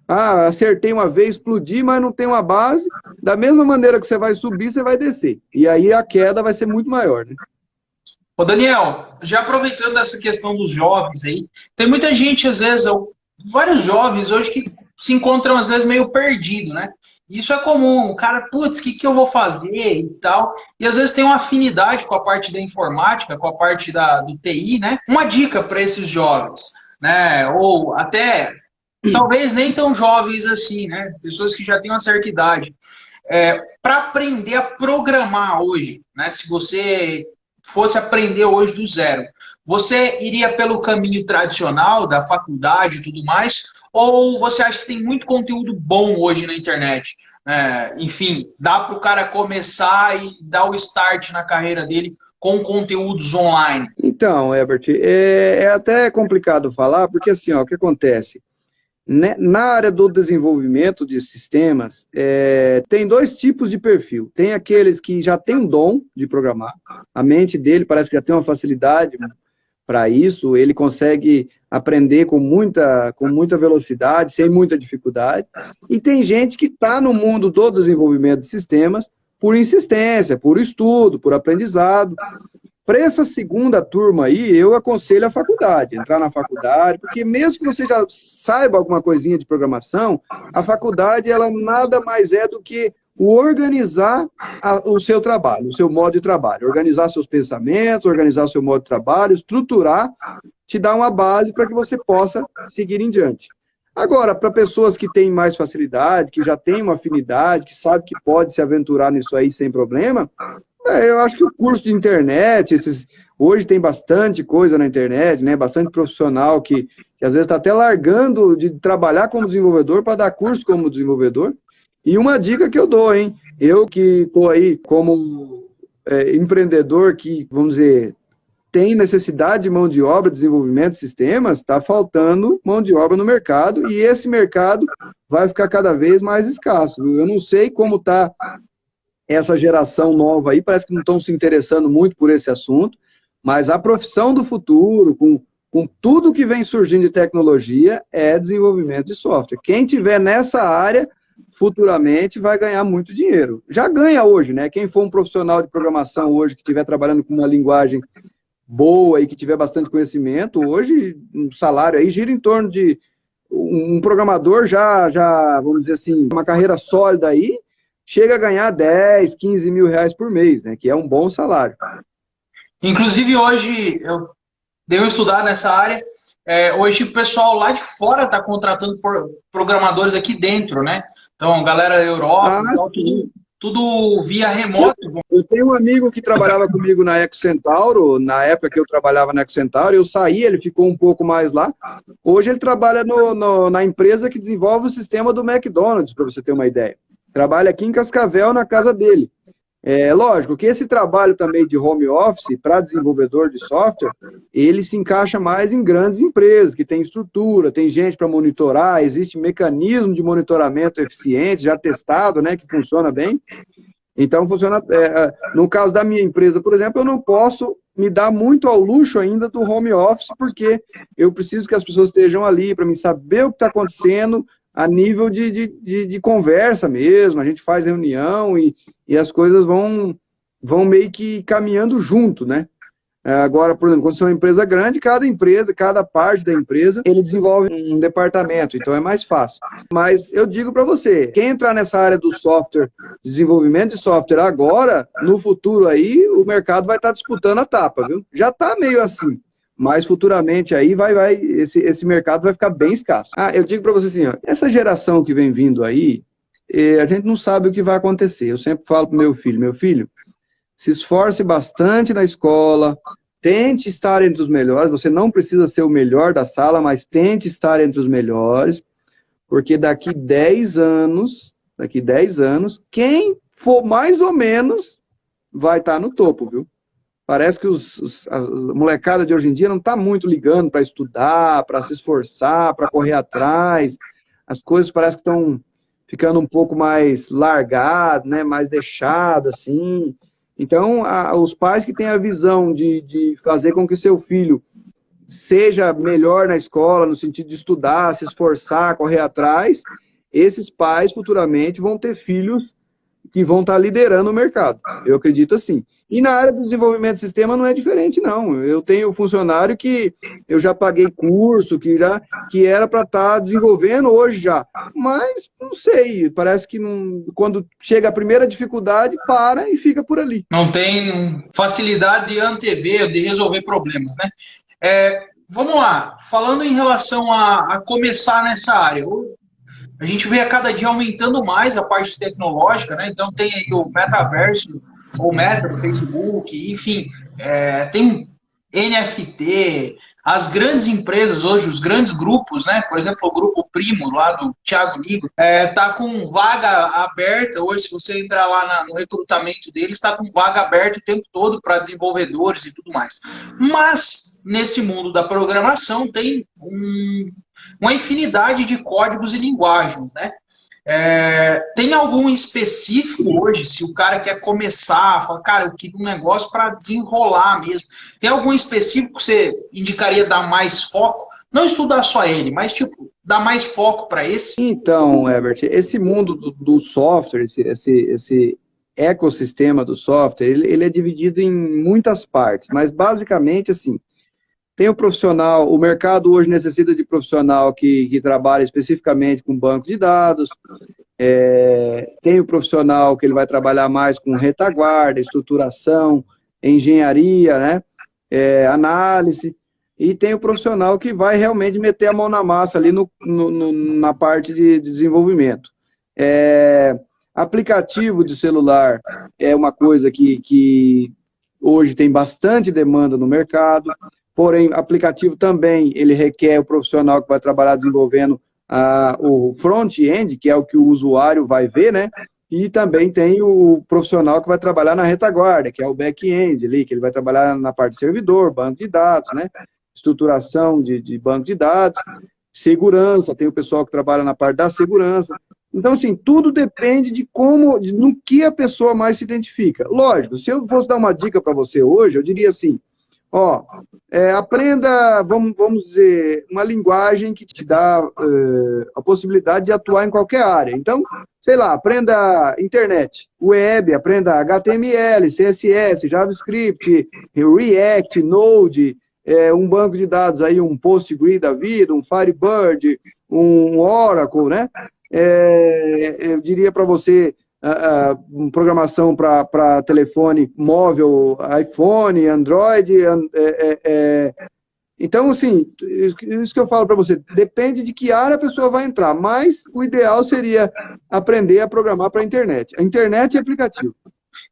S2: acertei uma vez, explodir, mas não tem uma base, da mesma maneira que você vai subir, você vai descer. E aí a queda vai ser muito maior, né?
S3: Ô Daniel, já aproveitando essa questão dos jovens aí, tem muita gente, às vezes, vários jovens hoje que se encontram, às vezes, meio perdido, né? Isso é comum, o cara, putz, o que eu vou fazer e tal, e às vezes tem uma afinidade com a parte da informática, com a parte do TI, né? Uma dica para esses jovens, né? Ou até, talvez nem tão jovens assim, né? Pessoas que já têm uma certa idade. Para aprender a programar hoje, né? Se você fosse aprender hoje do zero, você iria pelo caminho tradicional da faculdade e tudo mais, ou você acha que tem muito conteúdo bom hoje na internet? Enfim, dá para o cara começar e dar o start na carreira dele com conteúdos online?
S2: Então, Herbert, é até complicado falar, porque assim, o que acontece? Na área do desenvolvimento de sistemas, tem dois tipos de perfil. Tem aqueles que já têm um dom de programar, a mente dele parece que já tem uma facilidade para isso, ele consegue aprender com muita velocidade, sem muita dificuldade. E tem gente que está no mundo do desenvolvimento de sistemas por insistência, por estudo, por aprendizado. Para essa segunda turma aí, eu aconselho a faculdade, entrar na faculdade, porque mesmo que você já saiba alguma coisinha de programação, a faculdade, ela nada mais é do que organizar o seu trabalho, o seu modo de trabalho, organizar seus pensamentos, organizar o seu modo de trabalho, estruturar, te dar uma base para que você possa seguir em diante. Agora, para pessoas que têm mais facilidade, que já têm uma afinidade, que sabem que pode se aventurar nisso aí sem problema, eu acho que o curso de internet, hoje tem bastante coisa na internet, né? Bastante profissional que às vezes está até largando de trabalhar como desenvolvedor para dar curso como desenvolvedor. E uma dica que eu dou, hein? Eu que estou aí como empreendedor que, vamos dizer, tem necessidade de mão de obra, desenvolvimento de sistemas, está faltando mão de obra no mercado e esse mercado vai ficar cada vez mais escasso. Eu não sei como está essa geração nova aí, parece que não estão se interessando muito por esse assunto, mas a profissão do futuro, com tudo que vem surgindo de tecnologia, é desenvolvimento de software. Quem tiver nessa área, futuramente vai ganhar muito dinheiro. Já ganha hoje, né? Quem for um profissional de programação hoje, que estiver trabalhando com uma linguagem boa e que tiver bastante conhecimento, hoje um salário aí gira em torno de um programador já, vamos dizer assim, uma carreira sólida aí, chega a ganhar 10, 15 mil reais por mês, né? Que é um bom salário.
S3: Inclusive, hoje, eu dei uma estudada nessa área, hoje o pessoal lá de fora está contratando programadores aqui dentro, né? Então, galera Europa, tudo via remoto.
S2: Eu tenho um amigo que trabalhava comigo na EcoCentauro, na época que eu trabalhava na EcoCentauro, eu saí, ele ficou um pouco mais lá. Hoje ele trabalha na empresa que desenvolve o sistema do McDonald's, para você ter uma ideia. Trabalha aqui em Cascavel, na casa dele. Lógico que esse trabalho também de home office para desenvolvedor de software, ele se encaixa mais em grandes empresas, que tem estrutura, tem gente para monitorar, existe mecanismo de monitoramento eficiente, já testado, né, que funciona bem. Então, funciona. No caso da minha empresa, por exemplo, eu não posso me dar muito ao luxo ainda do home office, porque eu preciso que as pessoas estejam ali para me saber o que está acontecendo, a nível de conversa mesmo, a gente faz reunião e as coisas vão meio que caminhando junto, né? Agora, por exemplo, quando você é uma empresa grande, cada parte da empresa, ele desenvolve um departamento, então é mais fácil. Mas eu digo para você, quem entrar nessa área do software, desenvolvimento de software agora, no futuro aí, o mercado vai estar disputando a tapa, viu? Já está meio assim. Mas futuramente aí esse mercado vai ficar bem escasso. Eu digo para você assim, essa geração que vem vindo aí, a gente não sabe o que vai acontecer. Eu sempre falo para meu filho, se esforce bastante na escola, tente estar entre os melhores, você não precisa ser o melhor da sala, mas tente estar entre os melhores, porque daqui 10 anos, quem for mais ou menos vai estar no topo, viu? Parece que a molecada de hoje em dia não está muito ligando para estudar, para se esforçar, para correr atrás. As coisas parece que estão ficando um pouco mais largado, né, mais deixado, assim. Então, os pais que têm a visão de fazer com que seu filho seja melhor na escola, no sentido de estudar, se esforçar, correr atrás, esses pais futuramente vão ter filhos que vão estar liderando o mercado. Eu acredito assim. E na área do desenvolvimento de sistema não é diferente, não. Eu tenho funcionário que eu já paguei curso, que era para estar desenvolvendo hoje já. Mas, não sei, parece que não, quando chega a primeira dificuldade, para e fica por ali.
S3: Não tem facilidade de antever, de resolver problemas, né? Vamos lá, falando em relação a começar nessa área, a gente vê a cada dia aumentando mais a parte tecnológica, né? Então tem aí o metaverso, ou Meta do Facebook, enfim, tem NFT, as grandes empresas hoje, os grandes grupos, né? Por exemplo, o Grupo Primo, lá do Thiago Nigro, tá com vaga aberta hoje, se você entrar lá no recrutamento deles, está com vaga aberta o tempo todo para desenvolvedores e tudo mais. Mas, nesse mundo da programação, tem uma infinidade de códigos e linguagens, né? Tem algum específico hoje, se o cara quer começar, fala, cara, eu queria um negócio para desenrolar mesmo. Tem algum específico que você indicaria dar mais foco? Não estudar só ele, mas tipo, dar mais foco para esse?
S2: Então, Herbert, esse mundo do software, esse ecossistema do software, ele é dividido em muitas partes, mas basicamente assim, tem o profissional, o mercado hoje necessita de profissional que trabalha especificamente com banco de dados, tem o profissional que ele vai trabalhar mais com retaguarda, estruturação, engenharia, né, análise, e tem o profissional que vai realmente meter a mão na massa ali na parte de desenvolvimento. Aplicativo de celular é uma coisa que hoje tem bastante demanda no mercado. Porém, aplicativo também, ele requer o profissional que vai trabalhar desenvolvendo o front-end, que é o que o usuário vai ver, né? E também tem o profissional que vai trabalhar na retaguarda, que é o back-end ali, que ele vai trabalhar na parte de servidor, banco de dados, né? Estruturação de banco de dados, segurança, tem o pessoal que trabalha na parte da segurança. Então, assim, tudo depende no que a pessoa mais se identifica. Lógico, se eu fosse dar uma dica para você hoje, eu diria assim, aprenda, vamos dizer, uma linguagem que te dá a possibilidade de atuar em qualquer área. Então, sei lá, aprenda internet, web, aprenda HTML, CSS, JavaScript, React, Node, um banco de dados aí, um Postgre da vida, um Firebird, um Oracle, né? Eu diria para você, programação para telefone móvel, iPhone, Android. Então, assim, isso que eu falo para você, depende de que área a pessoa vai entrar, mas o ideal seria aprender a programar para a internet. A internet é aplicativo.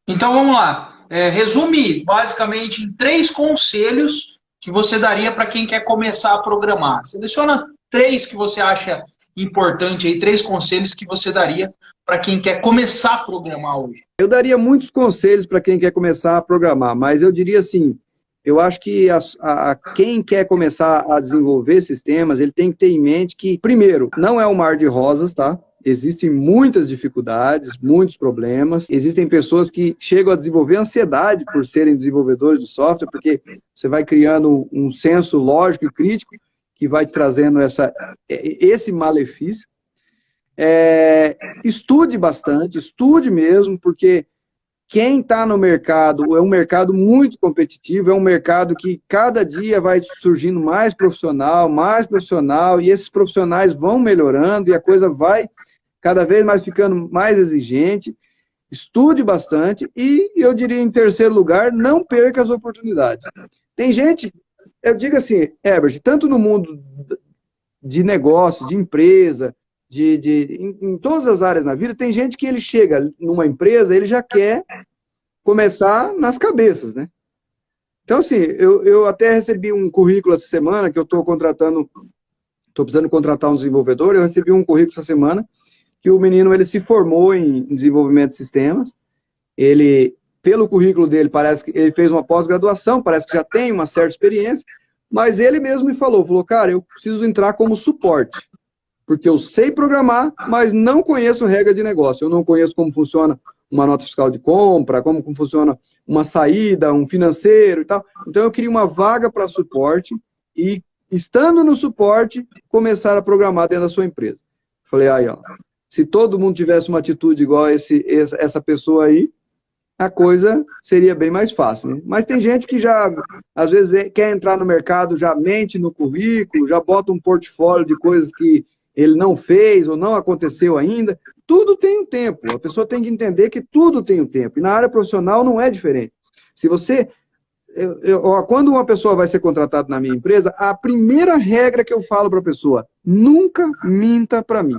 S3: Então, vamos lá. Resume, basicamente, em 3 conselhos que você daria para quem quer começar a programar. Seleciona 3 que você acha importante aí, 3 conselhos que você daria para quem quer começar a programar hoje.
S2: Eu daria muitos conselhos para quem quer começar a programar, mas eu diria assim, eu acho que quem quer começar a desenvolver sistemas, ele tem que ter em mente que, primeiro, não é um mar de rosas, tá? Existem muitas dificuldades, muitos problemas. Existem pessoas que chegam a desenvolver ansiedade por serem desenvolvedores de software, porque você vai criando um senso lógico e crítico que vai te trazendo esse malefício. Estude bastante, estude mesmo, porque quem está no mercado é um mercado muito competitivo, é um mercado que cada dia vai surgindo mais profissional, e esses profissionais vão melhorando e a coisa vai cada vez mais ficando mais exigente. Estude bastante e, eu diria, em terceiro lugar, não perca as oportunidades. Tem gente, eu digo assim, Herbert, tanto no mundo de negócio, de empresa, em todas as áreas na vida, tem gente que ele chega numa empresa, ele já quer começar nas cabeças, né? Então, assim, eu até recebi um currículo essa semana, que eu estou precisando contratar um desenvolvedor, eu recebi um currículo essa semana, que o menino, ele se formou em desenvolvimento de sistemas, pelo currículo dele, parece que ele fez uma pós-graduação, parece que já tem uma certa experiência, mas ele mesmo me falou, cara, eu preciso entrar como suporte. porque eu sei programar, mas não conheço regra de negócio. Eu não conheço como funciona uma nota fiscal de compra, como funciona uma saída, um financeiro e tal. Então, eu queria uma vaga para suporte e, estando no suporte, começar a programar dentro da sua empresa. Falei, aí, ó, se todo mundo tivesse uma atitude igual a essa pessoa aí, a coisa seria bem mais fácil, né? Mas tem gente que já, às vezes, quer entrar no mercado, já mente no currículo, já bota um portfólio de coisas que ele não fez ou não aconteceu ainda. Tudo tem um tempo. A pessoa tem que entender que tudo tem um tempo. E na área profissional não é diferente. Se você... quando uma pessoa vai ser contratada na minha empresa, a primeira regra que eu falo para a pessoa, nunca minta para mim.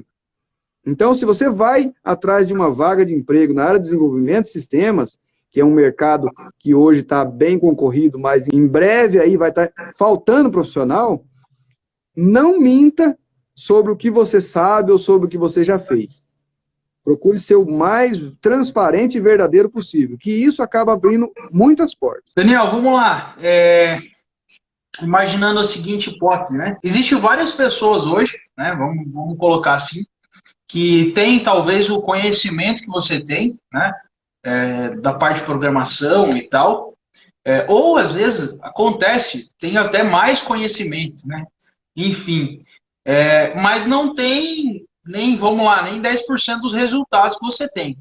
S2: Então, se você vai atrás de uma vaga de emprego na área de desenvolvimento de sistemas, que é um mercado que hoje está bem concorrido, mas em breve aí vai estar faltando profissional, não minta sobre o que você sabe ou sobre o que você já fez. Procure ser o mais transparente e verdadeiro possível, que isso acaba abrindo muitas portas.
S3: Daniel, vamos lá. Imaginando a seguinte hipótese, né? Existem várias pessoas hoje, né? Vamos colocar assim, que tem talvez o conhecimento que você tem, né, da parte de programação e tal, ou às vezes acontece, tem até mais conhecimento, né, enfim, mas não tem nem, vamos lá, nem 10% dos resultados que você tem,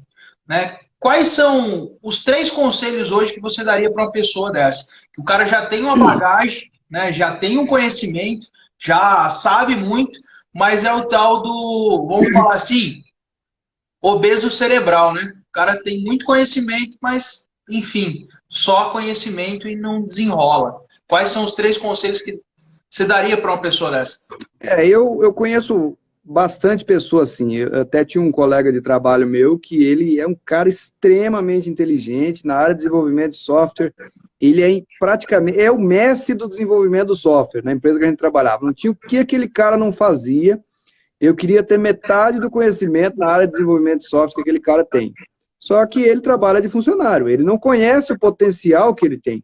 S3: né? Quais são os 3 conselhos hoje que você daria para uma pessoa dessa? Que o cara já tem uma bagagem, né, já tem um conhecimento, já sabe muito, mas é o tal do, vamos falar assim, obeso cerebral, né? O cara tem muito conhecimento, mas, enfim, só conhecimento e não desenrola. Quais são os 3 conselhos que você daria para uma pessoa dessa?
S2: Eu conheço bastante pessoas assim. Eu até tinha um colega de trabalho meu que ele é um cara extremamente inteligente na área de desenvolvimento de software. Ele é praticamente o Messi do desenvolvimento do software, na empresa que a gente trabalhava. Não tinha o que aquele cara não fazia. Eu queria ter metade do conhecimento na área de desenvolvimento de software que aquele cara tem. Só que ele trabalha de funcionário, ele não conhece o potencial que ele tem.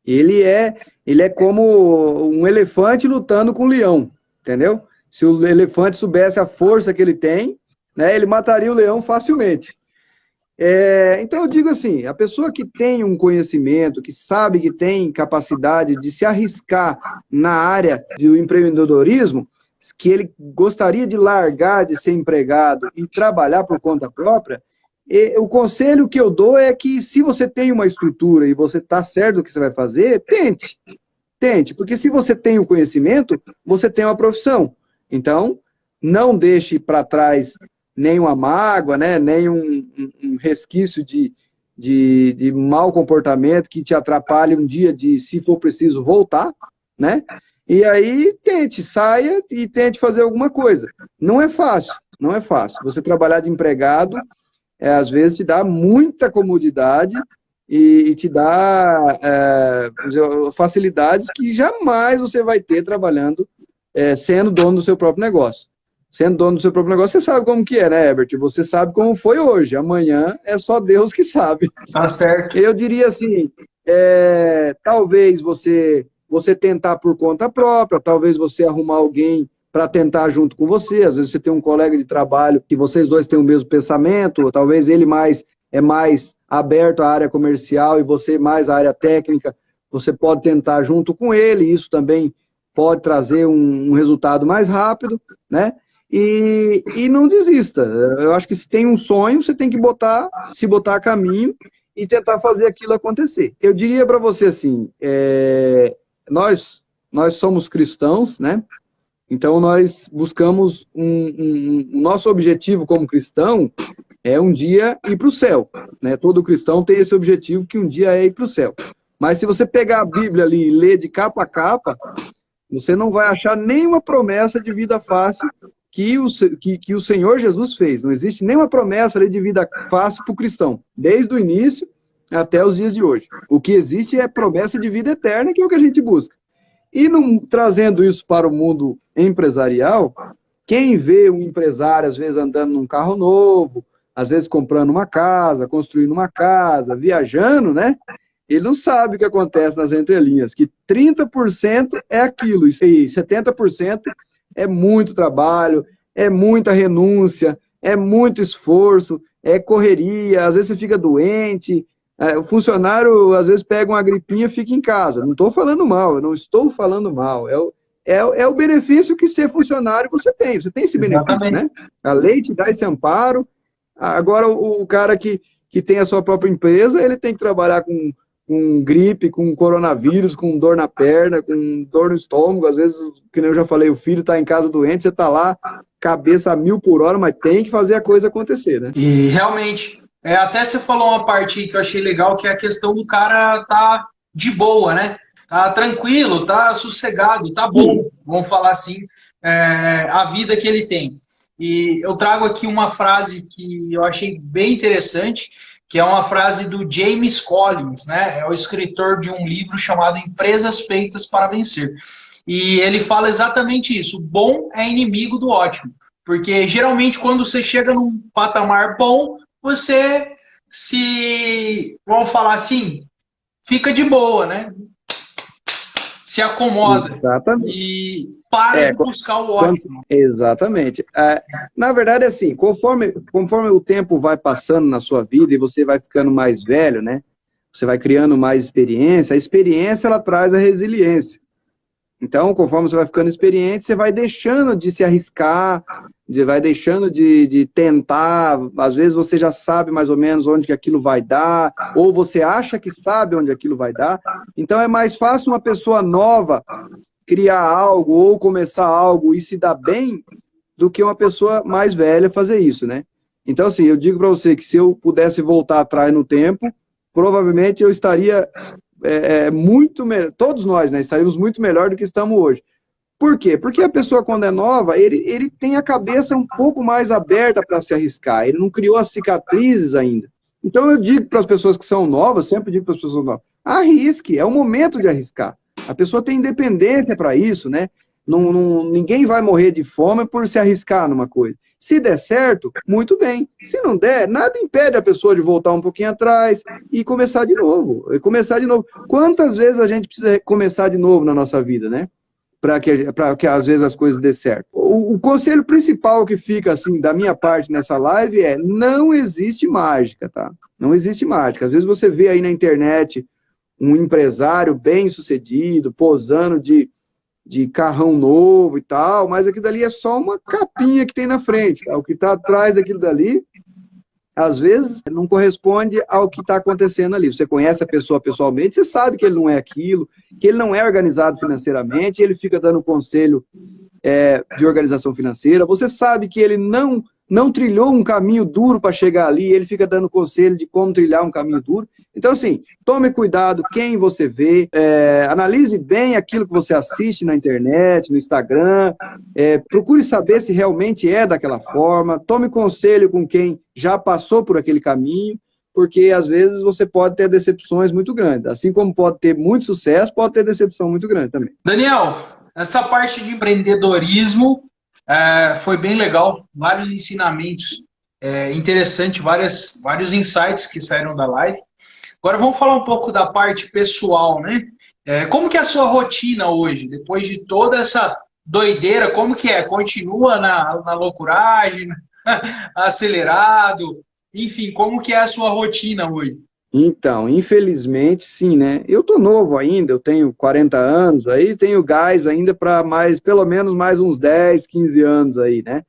S2: Ele é como um elefante lutando com um leão, entendeu? Se o elefante soubesse a força que ele tem, né, ele mataria o leão facilmente. Então eu digo assim, a pessoa que tem um conhecimento, que sabe que tem capacidade de se arriscar na área do empreendedorismo, que ele gostaria de largar de ser empregado e trabalhar por conta própria, o conselho que eu dou é que se você tem uma estrutura e você está certo do que você vai fazer, tente, porque se você tem o conhecimento, você tem uma profissão. Então, não deixe para trás nenhuma mágoa, né, nem um resquício de mau comportamento que te atrapalhe um dia de, se for preciso, voltar, né? E aí, saia e tente fazer alguma coisa. Não é fácil. Você trabalhar de empregado, às vezes, te dá muita comodidade e te dá facilidades que jamais você vai ter trabalhando, sendo dono do seu próprio negócio. Sendo dono do seu próprio negócio, você sabe como que é, né, Herbert? Você sabe como foi hoje. Amanhã é só Deus que sabe.
S3: Tá certo.
S2: Eu diria assim, talvez você tentar por conta própria, talvez você arrumar alguém para tentar junto com você, às vezes você tem um colega de trabalho que vocês dois têm o mesmo pensamento, ou talvez ele é mais aberto à área comercial e você mais à área técnica, você pode tentar junto com ele, isso também pode trazer um resultado mais rápido, né? E não desista. Eu acho que se tem um sonho, você tem que se botar a caminho e tentar fazer aquilo acontecer. Eu diria para você assim, nós somos cristãos, né? Então nós buscamos o nosso objetivo como cristão é um dia ir para o céu, né? Todo cristão tem esse objetivo que um dia é ir para o céu. Mas se você pegar a Bíblia ali e ler de capa a capa, você não vai achar nenhuma promessa de vida fácil que o Senhor Jesus fez. Não existe nenhuma promessa ali de vida fácil para o cristão, desde o início até os dias de hoje. O que existe é promessa de vida eterna, que é o que a gente busca. E trazendo isso para o mundo empresarial, quem vê um empresário, às vezes, andando num carro novo, às vezes comprando uma casa, construindo uma casa, viajando, né? Ele não sabe o que acontece nas entrelinhas, que 30% é aquilo, e 70% é muito trabalho, é muita renúncia, é muito esforço, é correria, às vezes você fica doente, o funcionário às vezes pega uma gripinha e fica em casa. Não estou falando mal, eu não estou falando mal, é o benefício que ser funcionário você tem esse benefício,
S3: Exatamente.
S2: né? A lei te dá esse amparo. Agora, o cara que tem a sua própria empresa, ele tem que trabalhar com gripe, com coronavírus, com dor na perna, com dor no estômago. Às vezes, que nem eu já falei, o filho está em casa doente, você está lá, cabeça a 1000 por hora, mas tem que fazer a coisa acontecer, né?
S3: E realmente, até você falou uma parte que eu achei legal, que é a questão do cara tá de boa, né? Tá tranquilo, tá sossegado, tá bom, vamos falar assim, a vida que ele tem. E eu trago aqui uma frase que eu achei bem interessante, que é uma frase do James Collins, né? É o escritor de um livro chamado Empresas Feitas para Vencer. E ele fala exatamente isso: o bom é inimigo do ótimo. Porque geralmente quando você chega num patamar bom, você vamos falar assim, fica de boa, né? Se acomoda.
S2: Exatamente.
S3: E para de buscar o ótimo.
S2: Exatamente. Na verdade, assim, conforme o tempo vai passando na sua vida e você vai ficando mais velho, né? Você vai criando mais experiência, a experiência ela traz a resiliência. Então, conforme você vai ficando experiente, você vai deixando de se arriscar, vai deixando de tentar. Às vezes você já sabe mais ou menos onde que aquilo vai dar, ou você acha que sabe onde aquilo vai dar. Então é mais fácil uma pessoa nova criar algo ou começar algo e se dar bem do que uma pessoa mais velha fazer isso, né? Então, assim, eu digo para você que se eu pudesse voltar atrás no tempo, provavelmente eu estaria muito melhor, todos nós, né, estaríamos muito melhor do que estamos hoje. Por quê? Porque a pessoa, quando é nova, ele tem a cabeça um pouco mais aberta para se arriscar, ele não criou as cicatrizes ainda. Então eu digo para as pessoas que são novas, sempre digo para as pessoas novas, arrisque, é o momento de arriscar. A pessoa tem independência para isso, né? Ninguém vai morrer de fome por se arriscar numa coisa. Se der certo, muito bem. Se não der, nada impede a pessoa de voltar um pouquinho atrás e começar de novo. Quantas vezes a gente precisa começar de novo na nossa vida, né? Para que às vezes as coisas dê certo. O conselho principal que fica assim da minha parte nessa live é: não existe mágica, tá? Não existe mágica. Às vezes você vê aí na internet um empresário bem-sucedido, posando de carrão novo e tal, mas aquilo dali é só uma capinha que tem na frente, tá? O que está atrás daquilo dali, às vezes, não corresponde ao que está acontecendo ali. Você conhece a pessoa pessoalmente, você sabe que ele não é aquilo, que ele não é organizado financeiramente, ele fica dando conselho de organização financeira, você sabe que ele não trilhou um caminho duro para chegar ali, ele fica dando conselho de como trilhar um caminho duro. Então, assim, tome cuidado quem você vê, analise bem aquilo que você assiste na internet, no Instagram, procure saber se realmente é daquela forma, tome conselho com quem já passou por aquele caminho, porque às vezes você pode ter decepções muito grandes. Assim como pode ter muito sucesso, pode ter decepção muito grande também.
S3: Daniel, essa parte de empreendedorismo foi bem legal, vários ensinamentos interessantes, vários insights que saíram da live. Agora vamos falar um pouco da parte pessoal, né? Como que é a sua rotina hoje, depois de toda essa doideira, como que é? Continua na loucuragem, acelerado, enfim, como que é a sua rotina hoje?
S2: Então, infelizmente, sim, né? Eu tô novo ainda, eu tenho 40 anos, aí tenho gás ainda para pelo menos mais uns 10, 15 anos aí, né?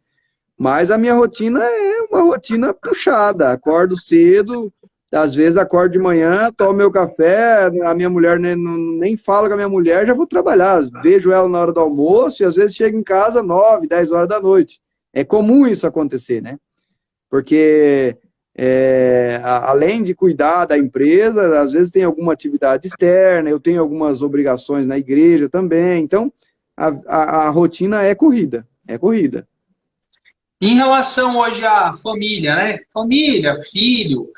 S2: Mas a minha rotina é uma rotina puxada, acordo cedo, às vezes acordo de manhã, tomo meu café, a minha mulher nem fala com a minha mulher, já vou trabalhar, vejo ela na hora do almoço e às vezes chego em casa 9, 10 horas da noite. É comum isso acontecer, né? Porque além de cuidar da empresa, às vezes tem alguma atividade externa, eu tenho algumas obrigações na igreja também, então a rotina é corrida, é corrida.
S3: Em relação hoje à família, né? Família, filho,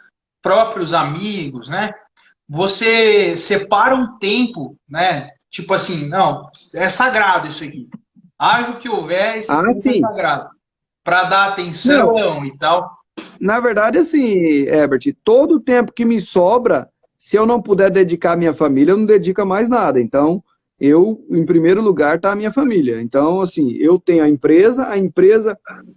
S3: próprios amigos, né? Você separa um tempo, né? Tipo assim, não, é sagrado isso aqui. Haja o que houver, isso aqui é sagrado. Para dar atenção e tal.
S2: Na verdade, assim, Herbert, todo o tempo que me sobra, se eu não puder dedicar à minha família, eu não dedico a mais nada. Então, em primeiro lugar, está a minha família. Então, assim, eu tenho a empresa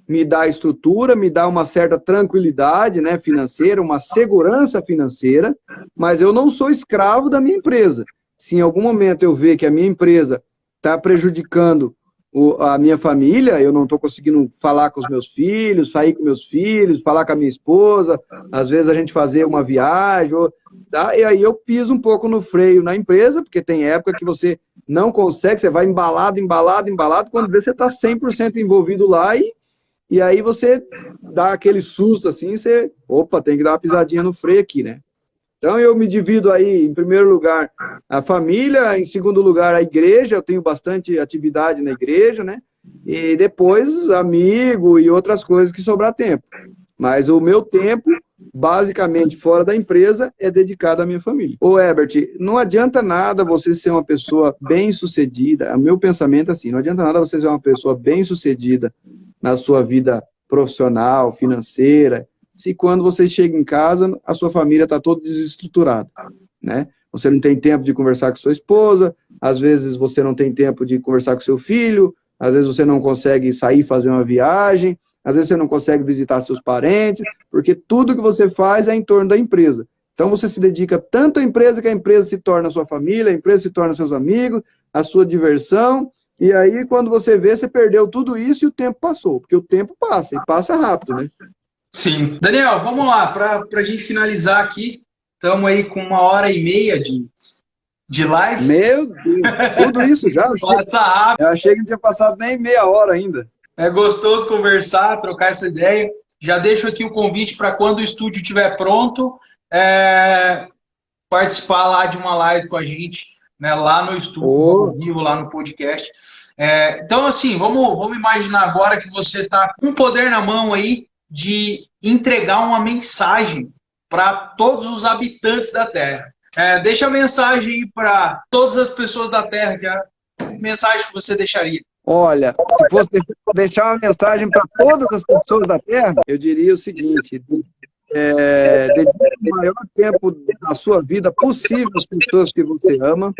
S2: me dá a estrutura, me dá uma certa tranquilidade, né, financeira, uma segurança financeira, mas eu não sou escravo da minha empresa. Se em algum momento eu ver que a minha empresa está prejudicando a minha família, eu não estou conseguindo falar com os meus filhos, sair com meus filhos, falar com a minha esposa, às vezes a gente fazer uma viagem, tá? E aí eu piso um pouco no freio na empresa, porque tem época que você não consegue, você vai embalado, quando vê você está 100% envolvido lá e aí você dá aquele susto assim, você, opa, tem que dar uma pisadinha no freio aqui, né? Então eu me divido aí, em primeiro lugar, a família, em segundo lugar, a igreja, eu tenho bastante atividade na igreja, né? E depois, amigo e outras coisas que sobrar tempo. Mas o meu tempo, basicamente, fora da empresa, é dedicado à minha família. Ô, Herbert, não adianta nada você ser uma pessoa bem-sucedida, o meu pensamento é assim, não adianta nada você ser uma pessoa bem-sucedida na sua vida profissional, financeira, se quando você chega em casa, a sua família está toda desestruturada, né? Você não tem tempo de conversar com sua esposa, às vezes você não tem tempo de conversar com seu filho, às vezes você não consegue sair fazer uma viagem, às vezes você não consegue visitar seus parentes, porque tudo que você faz é em torno da empresa. Então você se dedica tanto à empresa que a empresa se torna a sua família, a empresa se torna seus amigos, a sua diversão, e aí quando você vê, você perdeu tudo isso e o tempo passou, porque o tempo passa, e passa rápido, né?
S3: Sim. Daniel, vamos lá, para a gente finalizar aqui, estamos aí com 1h30 de live.
S2: Meu Deus, tudo isso já?
S3: Passa rápido.
S2: Eu achei que não tinha passado nem meia hora ainda.
S3: É gostoso conversar, trocar essa ideia. Já deixo aqui o convite para quando o estúdio estiver pronto, participar lá de uma live com a gente, né, lá no estúdio, ao vivo, lá no podcast. Então, assim, vamos imaginar agora que você está com poder na mão aí de entregar uma mensagem para todos os habitantes da Terra. Deixa a mensagem aí para todas as pessoas da Terra. Que mensagem que você deixaria?
S2: Olha, se fosse deixar uma mensagem para todas as pessoas da Terra, eu diria o seguinte: dedique o maior tempo da sua vida possível às pessoas que você ama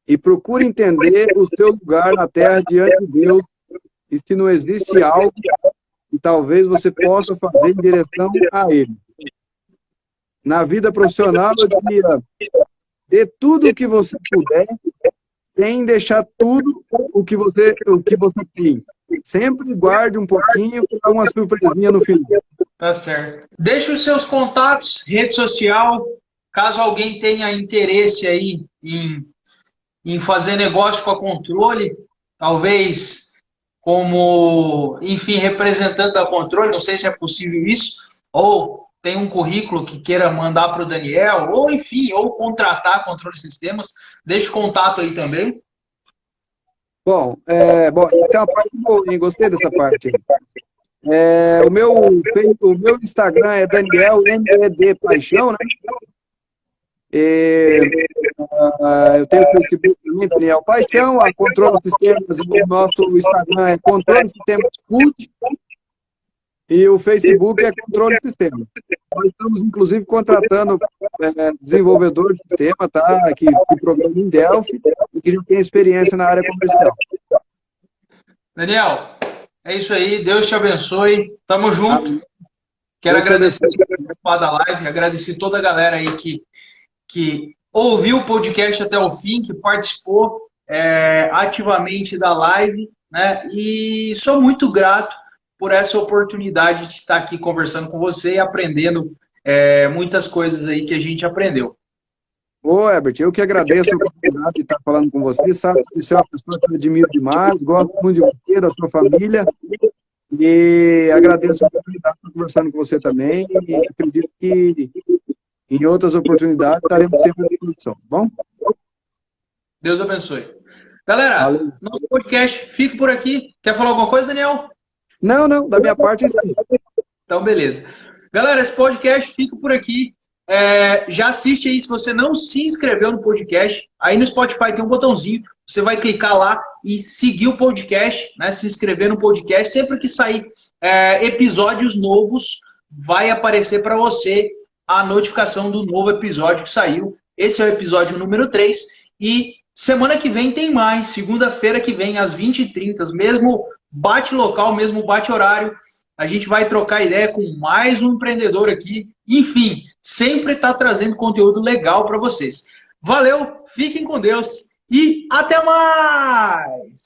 S2: e procure entender o seu lugar na Terra diante de Deus, e se não existe algo que talvez você possa fazer em direção a Ele. Na vida profissional, eu diria, dê tudo o que você puder, sem deixar tudo o que você tem. Sempre guarde um pouquinho para uma surpresinha no final.
S3: Tá certo. Deixe os seus contatos, rede social, caso alguém tenha interesse aí em fazer negócio com a Controle, talvez como, enfim, representante da Controle, não sei se é possível isso, ou tem um currículo que queira mandar para o Daniel, ou enfim, ou contratar a Controle Sistemas, deixa o contato aí também.
S2: Bom, essa é uma parte boa, hein? Gostei dessa parte. O meu Instagram é Daniel NED Paixão, né? Eu tenho o Facebook também, Daniel Paixão, a Controle Sistemas, o nosso Instagram é Controle Sistemas Food, e o Facebook é Controle Sistemas. Nós estamos, inclusive, contratando desenvolvedor de sistema, tá? Que programa em Delphi e que já tem experiência na área comercial.
S3: Daniel, é isso aí. Deus te abençoe. Tamo junto. Quero agradecer por participar da live, agradecer toda a galera aí que ouviu o podcast até o fim, que participou ativamente da live, né? E sou muito grato por essa oportunidade de estar aqui conversando com você e aprendendo muitas coisas aí que a gente aprendeu.
S2: Ô, Herbert, eu que agradeço a oportunidade de estar falando com você. Sabe que você é uma pessoa que eu admiro demais, gosto muito de você, da sua família, e agradeço a oportunidade de estar conversando com você também, e acredito que em outras oportunidades estaremos sempre à disposição, tá bom?
S3: Deus abençoe. Galera,
S2: Valeu.
S3: Nosso podcast fica por aqui. Quer falar alguma coisa, Daniel?
S2: Não, da minha parte é isso aí.
S3: Então, beleza. Galera, esse podcast fica por aqui. Já assiste aí, se você não se inscreveu no podcast, aí no Spotify tem um botãozinho, você vai clicar lá e seguir o podcast, né? Se inscrever no podcast. Sempre que sair episódios novos, vai aparecer para você a notificação do novo episódio que saiu. Esse é o episódio número 3 e Semana que vem tem mais. Segunda-feira que vem, às 20h30, mesmo bate-local, mesmo bate-horário. A gente vai trocar ideia com mais um empreendedor aqui. Enfim, sempre está trazendo conteúdo legal para vocês. Valeu, fiquem com Deus e até mais!